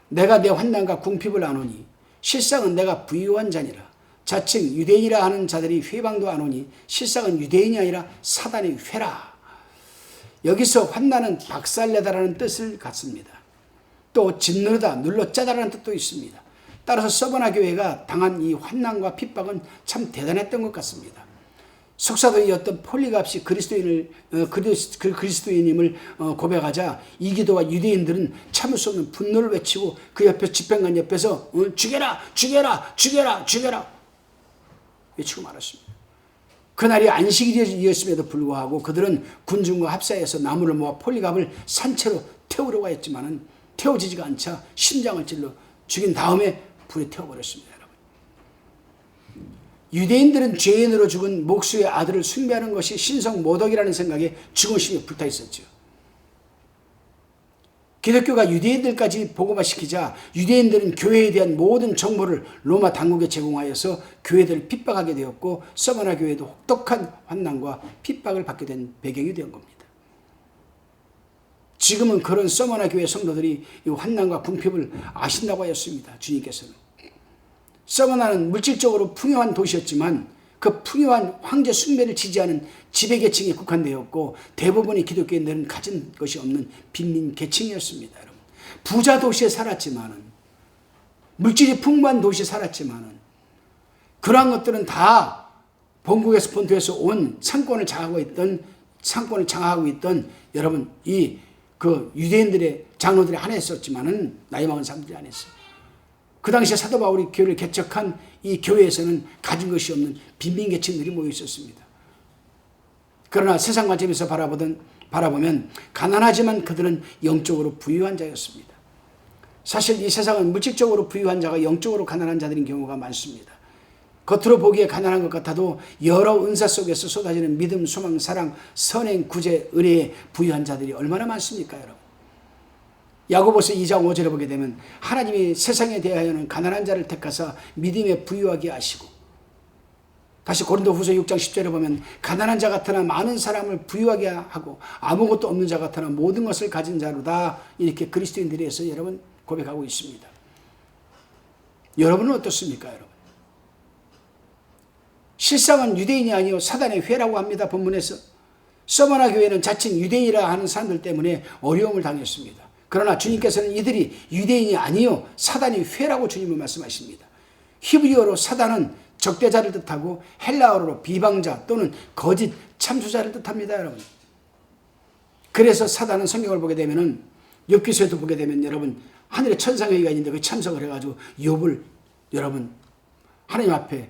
내가 내 환난과 궁핍을 아노니 실상은 내가 부유한 자니라. 자칭 유대인이라 하는 자들이 회방도 아노니 실상은 유대인이 아니라 사단의 회라. 여기서 환난은 박살내다라는 뜻을 갖습니다. 또 짓누르다, 눌러 짜다라는 뜻도 있습니다. 따라서 서버나 교회가 당한 이 환난과 핍박은 참 대단했던 것 같습니다. 속사도이었던 폴리갑이 그리스도인임을 고백하자 이기도와 유대인들은 참을 수 없는 분노를 외치고 그 옆에 집행관 옆에서 죽여라 죽여라 죽여라 죽여라 외치고 말았습니다. 그날이 안식일이었음에도 불구하고 그들은 군중과 합사해서 나무를 모아 폴리갑을 산채로 태우려고 했지만 태워지지가 않자 심장을 찔러 죽인 다음에 불에 태워버렸습니다. 여러분. 유대인들은 죄인으로 죽은 목수의 아들을 숭배하는 것이 신성 모독이라는 생각에 증오심에 불타 있었죠. 기독교가 유대인들까지 복음화시키자 유대인들은 교회에 대한 모든 정보를 로마 당국에 제공하여서 교회들을 핍박하게 되었고 서머나 교회도 혹독한 환난과 핍박을 받게 된 배경이 된 겁니다. 지금은 그런 서머나 교회 성도들이 이 환난과 궁핍을 아신다고 하였습니다. 주님께서는. 서머나는 물질적으로 풍요한 도시였지만 그 풍요한 황제 숭배를 지지하는 지배계층에 국한되었고 대부분의 기독교인들은 가진 것이 없는 빈민 계층이었습니다. 여러분. 부자 도시에 살았지만은 물질이 풍부한 도시에 살았지만은 그러한 것들은 다 본국에서 본토에서 온 상권을 장악하고 있던 여러분 이 그 유대인들의 장로들이 안에 있었지만은 나이 먹은 사람들이 안 했어요. 그 당시에 사도 바울이 교회를 개척한 이 교회에서는 가진 것이 없는 빈민계층들이 모여 있었습니다. 그러나 세상 관점에서 바라보면 가난하지만 그들은 영적으로 부유한 자였습니다. 사실 이 세상은 물질적으로 부유한 자가 영적으로 가난한 자들인 경우가 많습니다. 겉으로 보기에 가난한 것 같아도 여러 은사 속에서 쏟아지는 믿음, 소망, 사랑, 선행, 구제, 은혜에 부유한 자들이 얼마나 많습니까, 여러분? 야고보서 2장 5절에 보게 되면 하나님이 세상에 대하여는 가난한 자를 택하사 믿음에 부유하게 하시고, 다시 고린도후서 6장 10절에 보면 가난한 자 같으나 많은 사람을 부유하게 하고 아무것도 없는 자 같으나 모든 것을 가진 자로다, 이렇게 그리스도인들에서 여러분 고백하고 있습니다. 여러분은 어떻습니까, 여러분? 실상은 유대인이 아니요 사단의 회라고 합니다. 본문에서 서머나 교회는 자칭 유대인이라 하는 사람들 때문에 어려움을 당했습니다. 그러나 주님께서는 이들이 유대인이 아니요 사단의 회라고 주님은 말씀하십니다. 히브리어로 사단은 적대자를 뜻하고 헬라어로 비방자 또는 거짓 참수자를 뜻합니다. 여러분. 그래서 사단은 성경을 보게 되면은 욥기서에도 보게 되면 여러분 하늘에 천상회의가 있는데 그 참석을 해가지고 욥을 여러분 하나님 앞에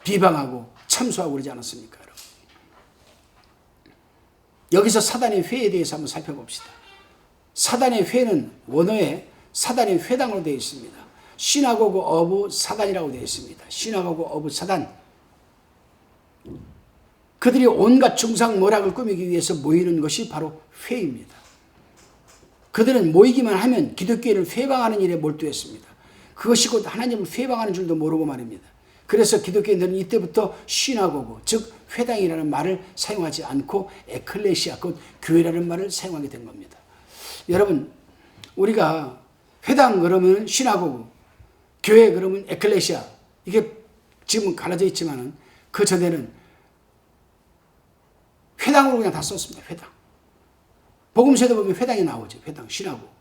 비방하고 참수하고 그러지 않았습니까? 여러분? 여기서 사단의 회에 대해서 한번 살펴봅시다. 사단의 회는 원어에 사단의 회당으로 되어 있습니다. 시나고그 오브 사단이라고 되어 있습니다. 시나고그 오브 사단. 그들이 온갖 중상모략을 꾸미기 위해서 모이는 것이 바로 회입니다. 그들은 모이기만 하면 기독교인을 회방하는 일에 몰두했습니다. 그것이 곧 하나님을 회방하는 줄도 모르고 말입니다. 그래서 기독교인들은 이때부터 시나고그, 즉 회당이라는 말을 사용하지 않고 에클레시아, 곧 교회라는 말을 사용하게 된 겁니다. 여러분, 우리가 회당 그러면 시나고그, 교회 그러면 에클레시아, 이게 지금은 갈라져 있지만은 그 전에는 회당으로 그냥 다 썼습니다. 회당. 복음서에도 보면 회당이 나오죠. 회당, 시나고그.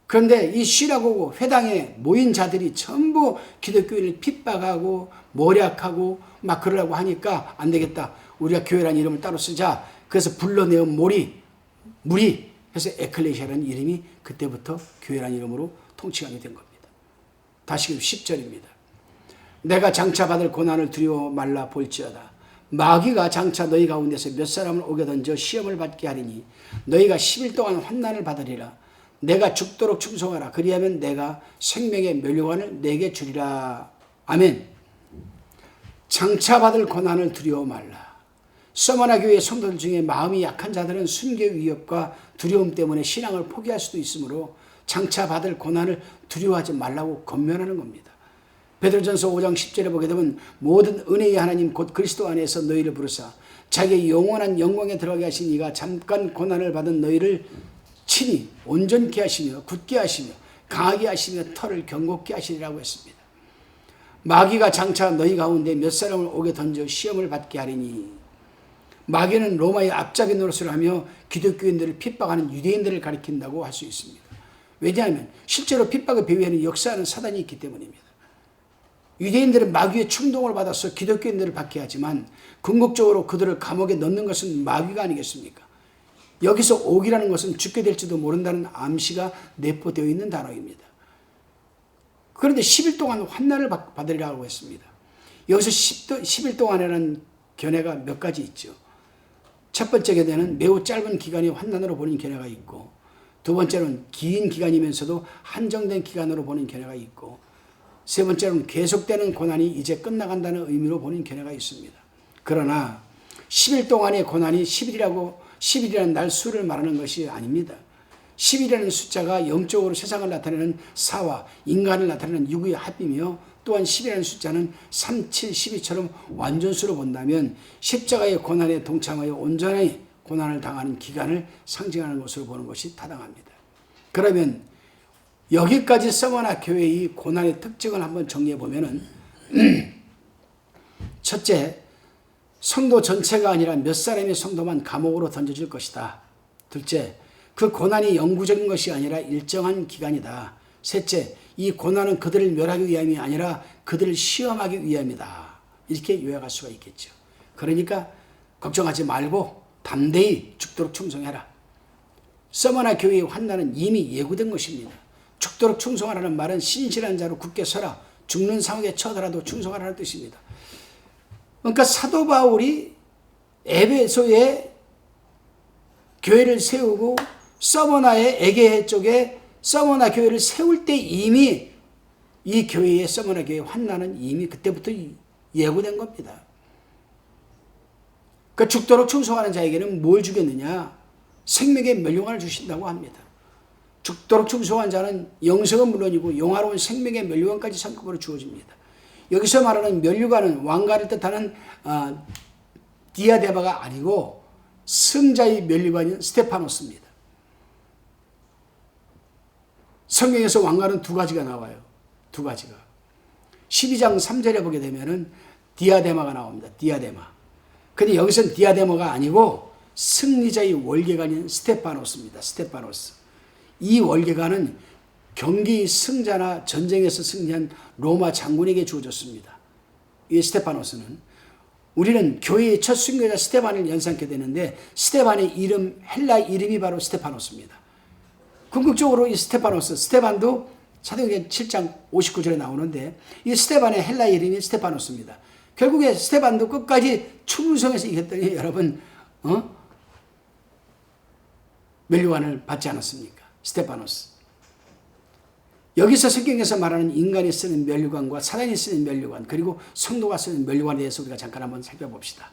그런데 이 시나고그 회당에 모인 자들이 전부 기독교인을 핍박하고 모략하고 막 그러려고 하니까 안 되겠다. 우리가 교회라는 이름을 따로 쓰자. 그래서 불러내온 무리 해서 에클레시아라는 이름이 그때부터 교회라는 이름으로 통칭하게 된 겁니다. 다시 10절입니다. 내가 장차 받을 고난을 두려워 말라 볼지어다. 마귀가 장차 너희 가운데서 몇 사람을 오게 던져 시험을 받게 하리니 너희가 10일 동안 환난을 받으리라. 내가 죽도록 충성하라. 그리하면 내가 생명의 면류관을 내게 주리라. 아멘. 장차 받을 고난을 두려워 말라. 서머나 교회의 성도들 중에 마음이 약한 자들은 순교의 위협과 두려움 때문에 신앙을 포기할 수도 있으므로 장차 받을 고난을 두려워하지 말라고 권면하는 겁니다. 베드로전서 5장 10절에 보게 되면 모든 은혜의 하나님 곧 그리스도 안에서 너희를 부르사 자기의 영원한 영광에 들어가게 하신 이가 잠깐 고난을 받은 너희를 친히 온전케 하시며 굳게 하시며 강하게 하시며 털을 견고케 하시리라고 했습니다. 마귀가 장차 너희 가운데 몇 사람을 오게 던져 시험을 받게 하리니, 마귀는 로마의 앞잡이 노릇을 하며 기독교인들을 핍박하는 유대인들을 가리킨다고 할 수 있습니다. 왜냐하면 실제로 핍박의 배후에는 역사하는 사단이 있기 때문입니다. 유대인들은 마귀의 충동을 받아서 기독교인들을 받게 하지만 궁극적으로 그들을 감옥에 넣는 것은 마귀가 아니겠습니까? 여기서 옥이라는 것은 죽게 될지도 모른다는 암시가 내포되어 있는 단어입니다. 그런데 10일 동안 환난을 받으리라고 했습니다. 여기서 10일 동안이라는 견해가 몇 가지 있죠. 첫 번째 견해는 매우 짧은 기간의 환난으로 보는 견해가 있고, 두 번째는 긴 기간이면서도 한정된 기간으로 보는 견해가 있고, 세 번째로는 계속되는 고난이 이제 끝나간다는 의미로 보는 견해가 있습니다. 그러나 10일 동안의 고난이 10일이라는 날 수를 말하는 것이 아닙니다. 10이라는 숫자가 영적으로 세상을 나타내는 사와 인간을 나타내는 유구의 합이며 또한 10이라는 숫자는 3, 7, 12처럼 완전수로 본다면 십자가의 고난에 동참하여 온전히 고난을 당하는 기간을 상징하는 것으로 보는 것이 타당합니다. 그러면 여기까지 서머나 교회의 고난의 특징을 한번 정리해 보면은 첫째, 성도 전체가 아니라 몇 사람의 성도만 감옥으로 던져질 것이다. 둘째, 그 고난이 영구적인 것이 아니라 일정한 기간이다. 셋째, 이 고난은 그들을 멸하기 위함이 아니라 그들을 시험하기 위함이다. 이렇게 요약할 수가 있겠죠. 그러니까 걱정하지 말고 담대히 죽도록 충성해라. 서머나 교회의 환난은 이미 예고된 것입니다. 죽도록 충성하라는 말은 신실한 자로 굳게 서라. 죽는 상황에 처하더라도 충성하라는 뜻입니다. 그러니까 사도 바울이 에베소에 교회를 세우고 서머나의 에게 쪽에 서머나 교회를 세울 때 이미 이 교회의 서머나 교회의 환난은 이미 그때부터 예고된 겁니다. 그 죽도록 충성하는 자에게는 뭘 주겠느냐? 생명의 멸류관을 주신다고 합니다. 죽도록 충성한 자는 영생은 물론이고 영화로운 생명의 멸류관까지 상급으로 주어집니다. 여기서 말하는 멸류관은 왕관을 뜻하는 디아데마가 아니고 승자의 멸류관인 스테파노스입니다. 성경에서 왕관은 두 가지가 나와요. 두 가지가. 12장 3절에 보게 되면은 디아데마가 나옵니다. 디아데마. 근데 여기서는 디아데마가 아니고 승리자의 월계관인 스테파노스입니다. 스테파노스. 이 월계관은 경기 승자나 전쟁에서 승리한 로마 장군에게 주어졌습니다. 이 스테파노스는 우리는 교회의 첫 순교자 스테반을 연상케 되는데 스테반의 이름, 헬라 이름이 바로 스테파노스입니다. 궁극적으로 이 스테반도 사도행전 7장 59절에 나오는데 이 스테반의 헬라 이름이 스테파노스입니다. 결국에 스테반도 끝까지 충성해서 이겼더니 여러분 멸류관을 받지 않았습니까? 스테파노스. 여기서 성경에서 말하는 인간이 쓰는 멸류관과 사단이 쓰는 멸류관 그리고 성도가 쓰는 멸류관에 대해서 우리가 잠깐 한번 살펴봅시다.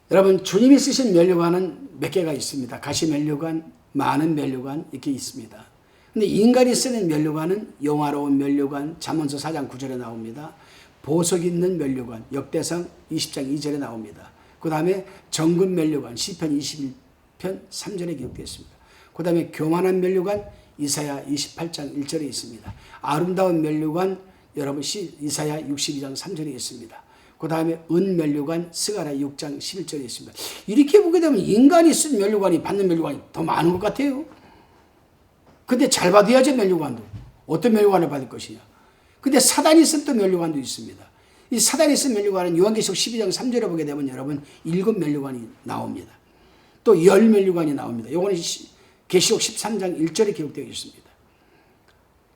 여러분 주님이 쓰신 멸류관은 몇 개가 있습니다. 가시 멸류관, 많은 멸류관 이렇게 있습니다. 근데 인간이 쓰는 멸류관은 영화로운 멸류관 잠언서 4장 9절에 나옵니다. 보석 있는 멸류관 역대상 20장 2절에 나옵니다. 그 다음에 정금 멸류관 시편 21편 3절에 기록되어 있습니다. 그 다음에 교만한 멸류관 이사야 28장 1절에 있습니다. 아름다운 멸류관 여러분 이사야 62장 3절에 있습니다. 그 다음에 은 멸류관 스가랴 6장 11절에 있습니다. 이렇게 보게 되면 인간이 쓴 멸류관이 받는 멸류관이 더 많은 것 같아요. 근데 잘 받아야죠. 멸류관도. 어떤 멸류관을 받을 것이냐. 근데 사단이 쓴 또 멸류관도 있습니다. 이 사단이 쓴 멸류관은 요한계시록 12장 3절에 보게 되면 여러분 7멸류관이 나옵니다. 또 10멸류관이 나옵니다. 요거는 계시록 13장 1절에 기록되어 있습니다.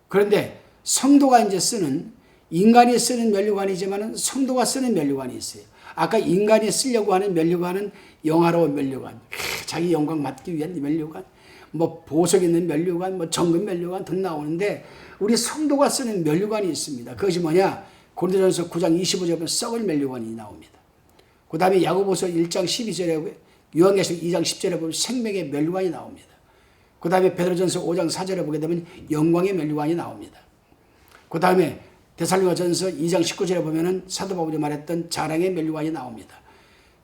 그런데 성도가 이제 쓰는 인간이 쓰는 멸류관이지만 성도가 쓰는 멸류관이 있어요. 아까 인간이 쓰려고 하는 멸류관은 영화로운 멸류관, 자기 영광 받기 위한 멸류관, 뭐 보석 있는 멸류관, 뭐 정금 멸류관 등 나오는데 우리 성도가 쓰는 멸류관이 있습니다. 그것이 뭐냐? 고린도전서 9장 25절에 보면 썩을 멸류관이 나옵니다. 그 다음에 야고보서 1장 12절에 요한계시록 2장 10절에 보면 생명의 멸류관이 나옵니다. 그 다음에 베드로전서 5장 4절에 보게 되면 영광의 멸류관이 나옵니다. 그 다음에 데살로니가전서 2장 19절에 보면은 사도 바울이 말했던 자랑의 멸류관이 나옵니다.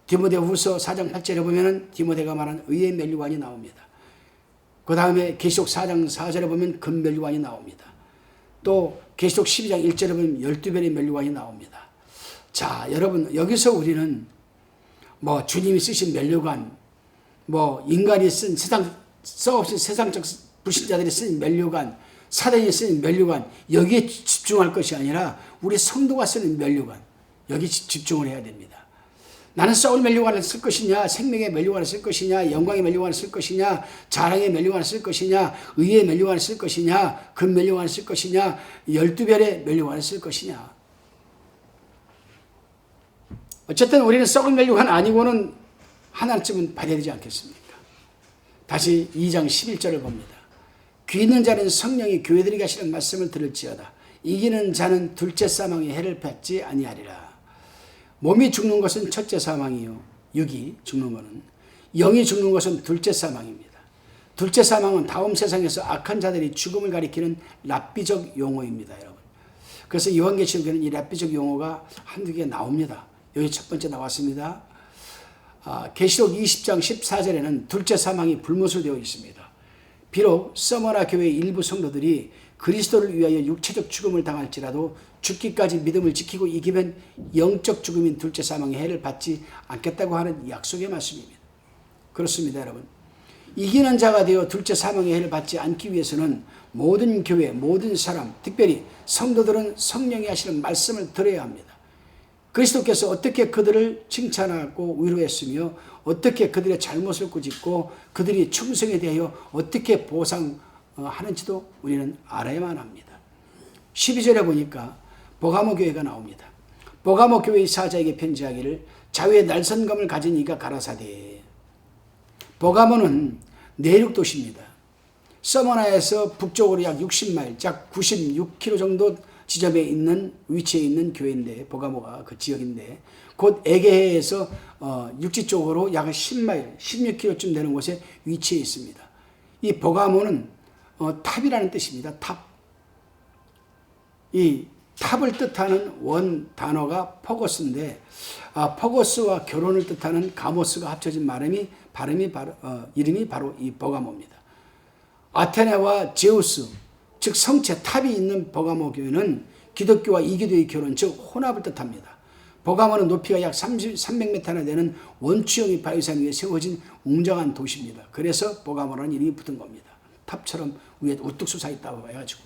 디모데후서 4장 8절에 보면은 디모데가 말한 의의 멸류관이 나옵니다. 그 다음에 계시록 4장 4절에 보면 금 멸류관이 나옵니다. 또 계시록 12장 1절에 보면 12별의 멸류관이 나옵니다. 자, 여러분 여기서 우리는 뭐 주님이 쓰신 멸류관, 뭐 인간이 쓴 썩없이 세상적 불신자들이 쓴 멸류관, 사단이 쓰는 멸류관 여기에 집중할 것이 아니라 우리 성도가 쓰는 멸류관 여기 집중을 해야 됩니다. 나는 썩을 멸류관을 쓸 것이냐, 생명의 멸류관을 쓸 것이냐, 영광의 멸류관을 쓸 것이냐, 자랑의 멸류관을 쓸 것이냐, 의의 멸류관을 쓸 것이냐, 금 멸류관을 쓸 것이냐, 12별의 멸류관을 쓸 것이냐. 어쨌든 우리는 썩을 멸류관 아니고는 하나쯤은 받아야 되지 않겠습니까? 다시 2장 11절을 봅니다. 귀 있는 자는 성령이 교회들에게 하시는 말씀을 들을지어다. 이기는 자는 둘째 사망의 해를 받지 아니하리라. 몸이 죽는 것은 첫째 사망이요, 육이 죽는 것은, 영이 죽는 것은 둘째 사망입니다. 둘째 사망은 다음 세상에서 악한 자들이 죽음을 가리키는 랍비적 용어입니다, 여러분. 그래서 요한계시록에는 이 랍비적 용어가 한두 개 나옵니다. 여기 첫 번째 나왔습니다. 계시록 20장 14절에는 둘째 사망이 불못으로 되어 있습니다. 비록 서머나 교회 일부 성도들이 그리스도를 위하여 육체적 죽음을 당할지라도 죽기까지 믿음을 지키고 이기면 영적 죽음인 둘째 사망의 해를 받지 않겠다고 하는 약속의 말씀입니다. 그렇습니다, 여러분. 이기는 자가 되어 둘째 사망의 해를 받지 않기 위해서는 모든 교회, 모든 사람, 특별히 성도들은 성령이 하시는 말씀을 들어야 합니다. 그리스도께서 어떻게 그들을 칭찬하고 위로했으며 어떻게 그들의 잘못을 꾸짖고 그들이 충성에 대하여 어떻게 보상하는지도 우리는 알아야만 합니다. 12절에 보니까 버가모 교회가 나옵니다. 버가모 교회의 사자에게 편지하기를 자유의 날선검을 가진 이가 가라사대. 버가모는 내륙 도시입니다. 서머나에서 북쪽으로 약 60마일, 약 96km 정도 지점에 있는 위치에 있는 교회인데, 버가모가 그 지역인데, 곧 에게해에서 육지 쪽으로 약 10마일, 16km쯤 되는 곳에 위치해 있습니다. 이 버가모는 탑이라는 뜻입니다. 탑. 이 탑을 뜻하는 원 단어가 퍼거스인데, 퍼거스와 결혼을 뜻하는 가모스가 합쳐진 이름이 바로 이 버가모입니다. 아테네와 제우스, 즉 성체 탑이 있는 버가모 교회는 기독교와 이교도의 결혼, 즉 혼합을 뜻합니다. 버가모는 높이가 약 300m나 되는 원추형의 바위산 위에 세워진 웅장한 도시입니다. 그래서 버가모라는 이름이 붙은 겁니다. 탑처럼 위에 우뚝 솟아 있다고 해가지고.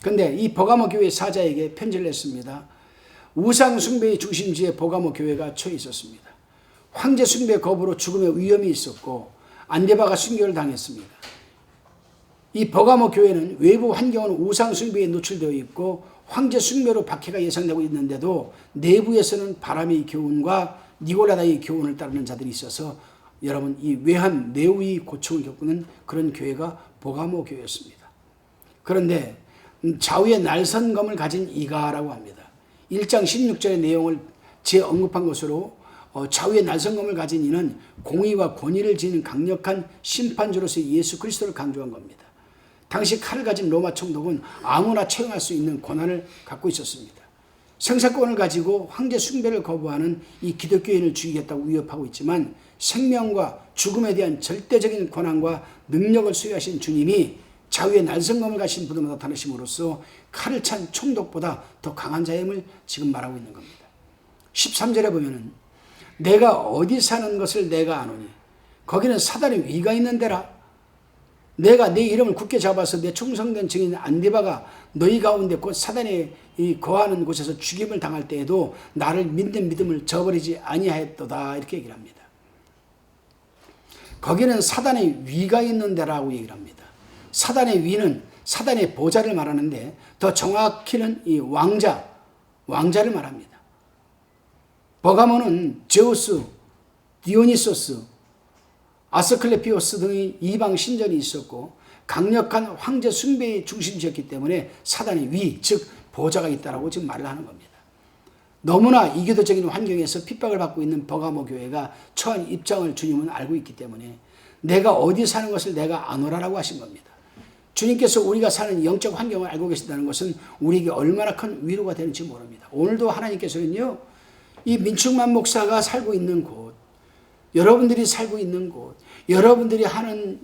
그런데 이 버가모 교회 사자에게 편지를 냈습니다. 우상 숭배의 중심지에 버가모 교회가 처해 있었습니다. 황제 숭배 거부로 죽음의 위험이 있었고 안데바가 순교를 당했습니다. 이 버가모 교회는 외부 환경은 우상 숭배에 노출되어 있고 황제 숭배로 박해가 예상되고 있는데도 내부에서는 바람의 교훈과 니골라다의 교훈을 따르는 자들이 있어서 여러분 이 외한 내우의 고충을 겪는 그런 교회가 버가모 교회였습니다. 그런데 좌우의 날선검을 가진 이가라고 합니다. 1장 16절의 내용을 재언급한 것으로 좌우의 날선검을 가진 이는 공의와 권위를 지닌 강력한 심판주로서의 예수 그리스도를 강조한 겁니다. 당시 칼을 가진 로마 총독은 아무나 처형할 수 있는 권한을 갖고 있었습니다. 생사권을 가지고 황제 숭배를 거부하는 이 기독교인을 죽이겠다고 위협하고 있지만 생명과 죽음에 대한 절대적인 권한과 능력을 소유하신 주님이 좌우의 날선검을 가신 분으로 나타나심으로써 칼을 찬 총독보다 더 강한 자임을 지금 말하고 있는 겁니다. 13절에 보면은 내가 어디 사는 것을 내가 아노니 거기는 사단의 위가 있는 데라. 내가 내 이름을 굳게 잡아서 내 충성된 증인 안디바가 너희 가운데 곧 사단이 거하는 곳에서 죽임을 당할 때에도 나를 믿는 믿음을 저버리지 아니하였도다. 이렇게 얘기를 합니다. 거기는 사단의 위가 있는 데라고 얘기를 합니다. 사단의 위는 사단의 보좌를 말하는데 더 정확히는 이 왕자를 말합니다. 버가모는 제우스, 디오니소스, 아스클레피오스 등의 이방 신전이 있었고 강력한 황제 숭배의 중심지였기 때문에 사단의 위, 즉 보좌가 있다라고 지금 말을 하는 겁니다. 너무나 이교도적인 환경에서 핍박을 받고 있는 버가모 교회가 처한 입장을 주님은 알고 있기 때문에 내가 어디 사는 것을 내가 아노라라고 하신 겁니다. 주님께서 우리가 사는 영적 환경을 알고 계신다는 것은 우리에게 얼마나 큰 위로가 되는지 모릅니다. 오늘도 하나님께서는요, 이 민충만 목사가 살고 있는 곳, 여러분들이 살고 있는 곳, 여러분들이 하는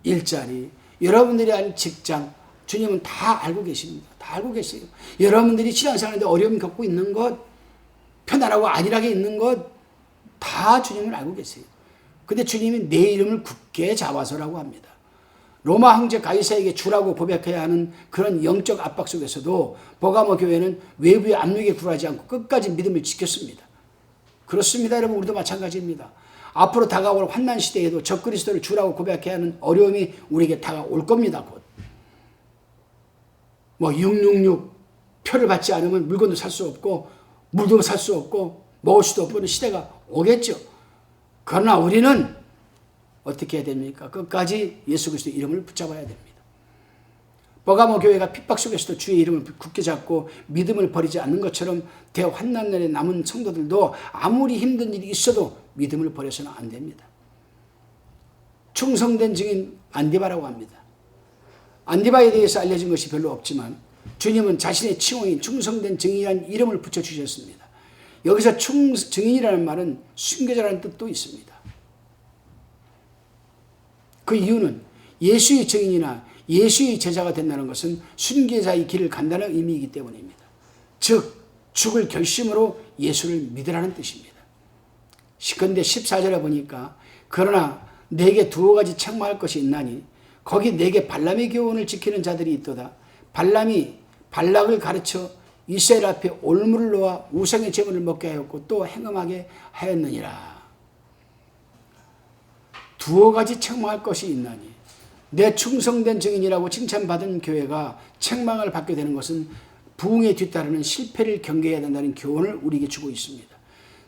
일자리, 여러분들이 하는 직장, 주님은 다 알고 계십니다. 다 알고 계세요. 여러분들이 신앙생활하는데 어려움 겪고 있는 것, 편안하고 안일하게 있는 것, 다 주님을 알고 계세요. 근데 주님이 내 이름을 굳게 잡아서라고 합니다. 로마 황제 가이사에게 주라고 고백해야 하는 그런 영적 압박 속에서도 버가모 교회는 외부의 압력에 굴하지 않고 끝까지 믿음을 지켰습니다. 그렇습니다, 여러분. 우리도 마찬가지입니다. 앞으로 다가올 환난 시대에도 적그리스도를 주라고 고백해야 하는 어려움이 우리에게 다가올 겁니다. 곧. 666 표를 받지 않으면 물건도 살 수 없고 물도 살 수 없고 먹을 수도 없는 시대가 오겠죠. 그러나 우리는 어떻게 해야 됩니까? 끝까지 예수 그리스도의 이름을 붙잡아야 됩니다. 버가모 교회가 핍박 속에서도 주의 이름을 굳게 잡고 믿음을 버리지 않는 것처럼 대환난날에 남은 성도들도 아무리 힘든 일이 있어도 믿음을 버려서는 안 됩니다. 충성된 증인 안디바라고 합니다. 안디바에 대해서 알려진 것이 별로 없지만 주님은 자신의 칭호인 충성된 증인이라는 이름을 붙여주셨습니다. 여기서 증인이라는 말은 순교자라는 뜻도 있습니다. 그 이유는 예수의 증인이나 예수의 제자가 된다는 것은 순교자의 길을 간다는 의미이기 때문입니다. 즉 죽을 결심으로 예수를 믿으라는 뜻입니다. 그런데 14절에 보니까 그러나 내게 두어 가지 책망할 것이 있나니 거기 내게 발람의 교훈을 지키는 자들이 있도다. 발람이 발락을 가르쳐 이스라엘 앞에 올무를 놓아 우상의 제물을 먹게 하였고 또 행음하게 하였느니라. 두어 가지 책망할 것이 있나니 내 충성된 증인이라고 칭찬받은 교회가 책망을 받게 되는 것은 부흥에 뒤따르는 실패를 경계해야 된다는 교훈을 우리에게 주고 있습니다.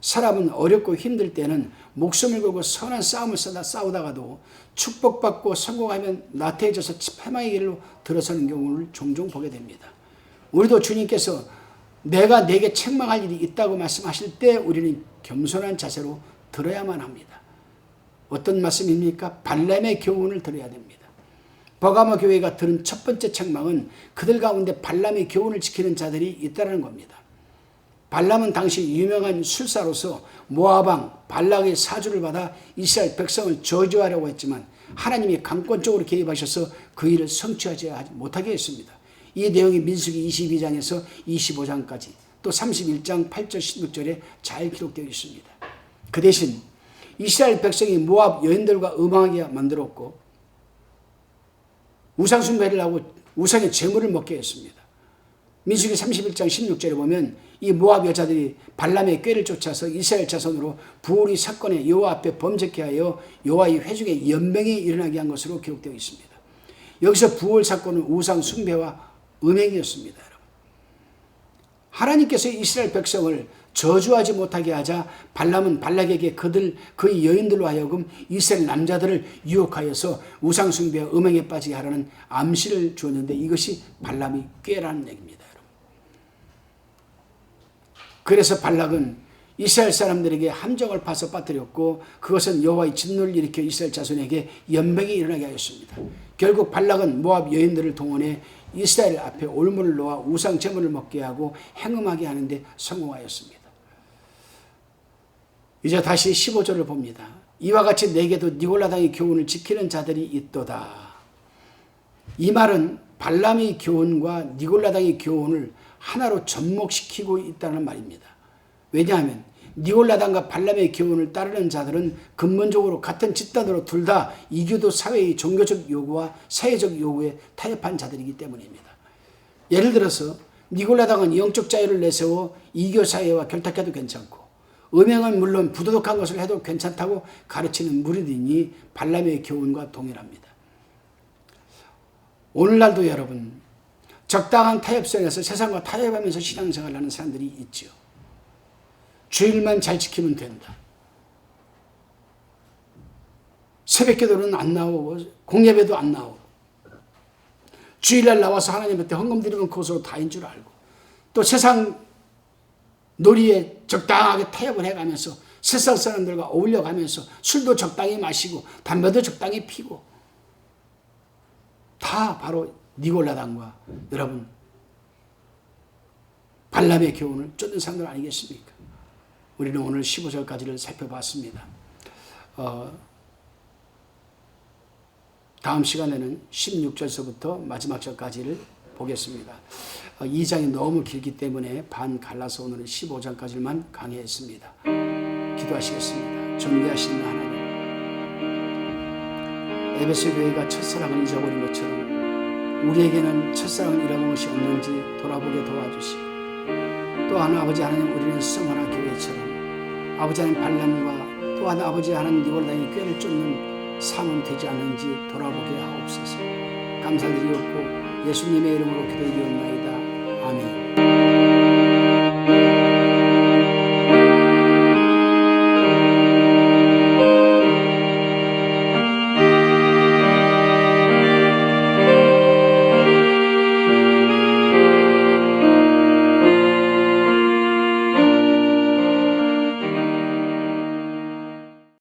사람은 어렵고 힘들 때는 목숨을 걸고 선한 싸움을 싸우다가도 축복받고 성공하면 나태해져서 패망의 길로 들어서는 경우를 종종 보게 됩니다. 우리도 주님께서 내가 내게 책망할 일이 있다고 말씀하실 때 우리는 겸손한 자세로 들어야만 합니다. 어떤 말씀입니까? 발람의 교훈을 들어야 됩니다. 버가모 교회가 들은 첫 번째 책망은 그들 가운데 발람의 교훈을 지키는 자들이 있다는 겁니다. 발람은 당시 유명한 술사로서 모압 왕 발락의 사주를 받아 이스라엘 백성을 저주하려고 했지만 하나님이 강권적으로 개입하셔서 그 일을 성취하지 못하게 했습니다. 이 내용이 민수기 22장에서 25장까지 또 31장 8절 16절에 잘 기록되어 있습니다. 그 대신 이스라엘 백성이 모압 여인들과 음행하게 만들었고 우상숭배를 하고 우상의 제물을 먹게 했습니다. 민수기 31장 16절에 보면 이 모압 여자들이 발람의 꾀를 쫓아서 이스라엘 자손으로 부올이 사건에 여호와 앞에 범죄케 하여 여호와의 회중에 연병이 일어나게 한 것으로 기록되어 있습니다. 여기서 부올 사건은 우상 숭배와 음행이었습니다. 여러분. 하나님께서 이스라엘 백성을 저주하지 못하게 하자 발람은 발락에게 그의 여인들로 하여금 이스라엘 남자들을 유혹하여서 우상 숭배와 음행에 빠지게 하라는 암시를 주었는데 이것이 발람이 꾀라는 얘기입니다. 그래서 발락은 이스라엘 사람들에게 함정을 파서 빠뜨렸고 그것은 여호와의 진노를 일으켜 이스라엘 자손에게 연병이 일어나게 하였습니다. 결국 발락은 모압 여인들을 동원해 이스라엘 앞에 올무를 놓아 우상 제물을 먹게 하고 행음하게 하는데 성공하였습니다. 이제 다시 15절을 봅니다. 이와 같이 내게도 니골라당의 교훈을 지키는 자들이 있도다. 이 말은 발람의 교훈과 니골라당의 교훈을 하나로 접목시키고 있다는 말입니다. 왜냐하면 니골라당과 발람의 교훈을 따르는 자들은 근본적으로 같은 집단으로 둘 다 이교도 사회의 종교적 요구와 사회적 요구에 타협한 자들이기 때문입니다. 예를 들어서 니골라당은 영적 자유를 내세워 이교 사회와 결탁해도 괜찮고 음행은 물론 부도덕한 것을 해도 괜찮다고 가르치는 무리들이니 발람의 교훈과 동일합니다. 오늘날도 여러분 적당한 타협선에서 세상과 타협하면서 신앙생활을 하는 사람들이 있죠. 주일만 잘 지키면 된다. 새벽기도는 안 나오고 공예배도 안 나오고 주일날 나와서 하나님한테 헌금 드리면 그것으로 다인 줄 알고 또 세상 놀이에 적당하게 타협을 해가면서 세상 사람들과 어울려가면서 술도 적당히 마시고 담배도 적당히 피고 다 바로 니골라당과 여러분 발람의 교훈을 쫓는 사람들 아니겠습니까? 우리는 오늘 15절까지를 살펴봤습니다. 다음 시간에는 16절서부터 마지막 절까지를 보겠습니다. 2장이 너무 길기 때문에 반 갈라서 오늘은 15장까지만 강의했습니다. 기도하시겠습니다. 존귀하신 하나님, 에베소 교회가 첫사랑을 잊어버린 것처럼 우리에게는 첫사랑을 잃어본 것이 없는지 돌아보게 도와주시고 또한 아버지 하나님 우리는 성화나 교회처럼 아버지 하나님 발람과 또한 아버지 하나님 니골라당의 꾀를 쫓는 삶은 되지 않는지 돌아보게 하옵소서. 감사드리옵고 예수님의 이름으로 기도드리옵나이다. 아멘.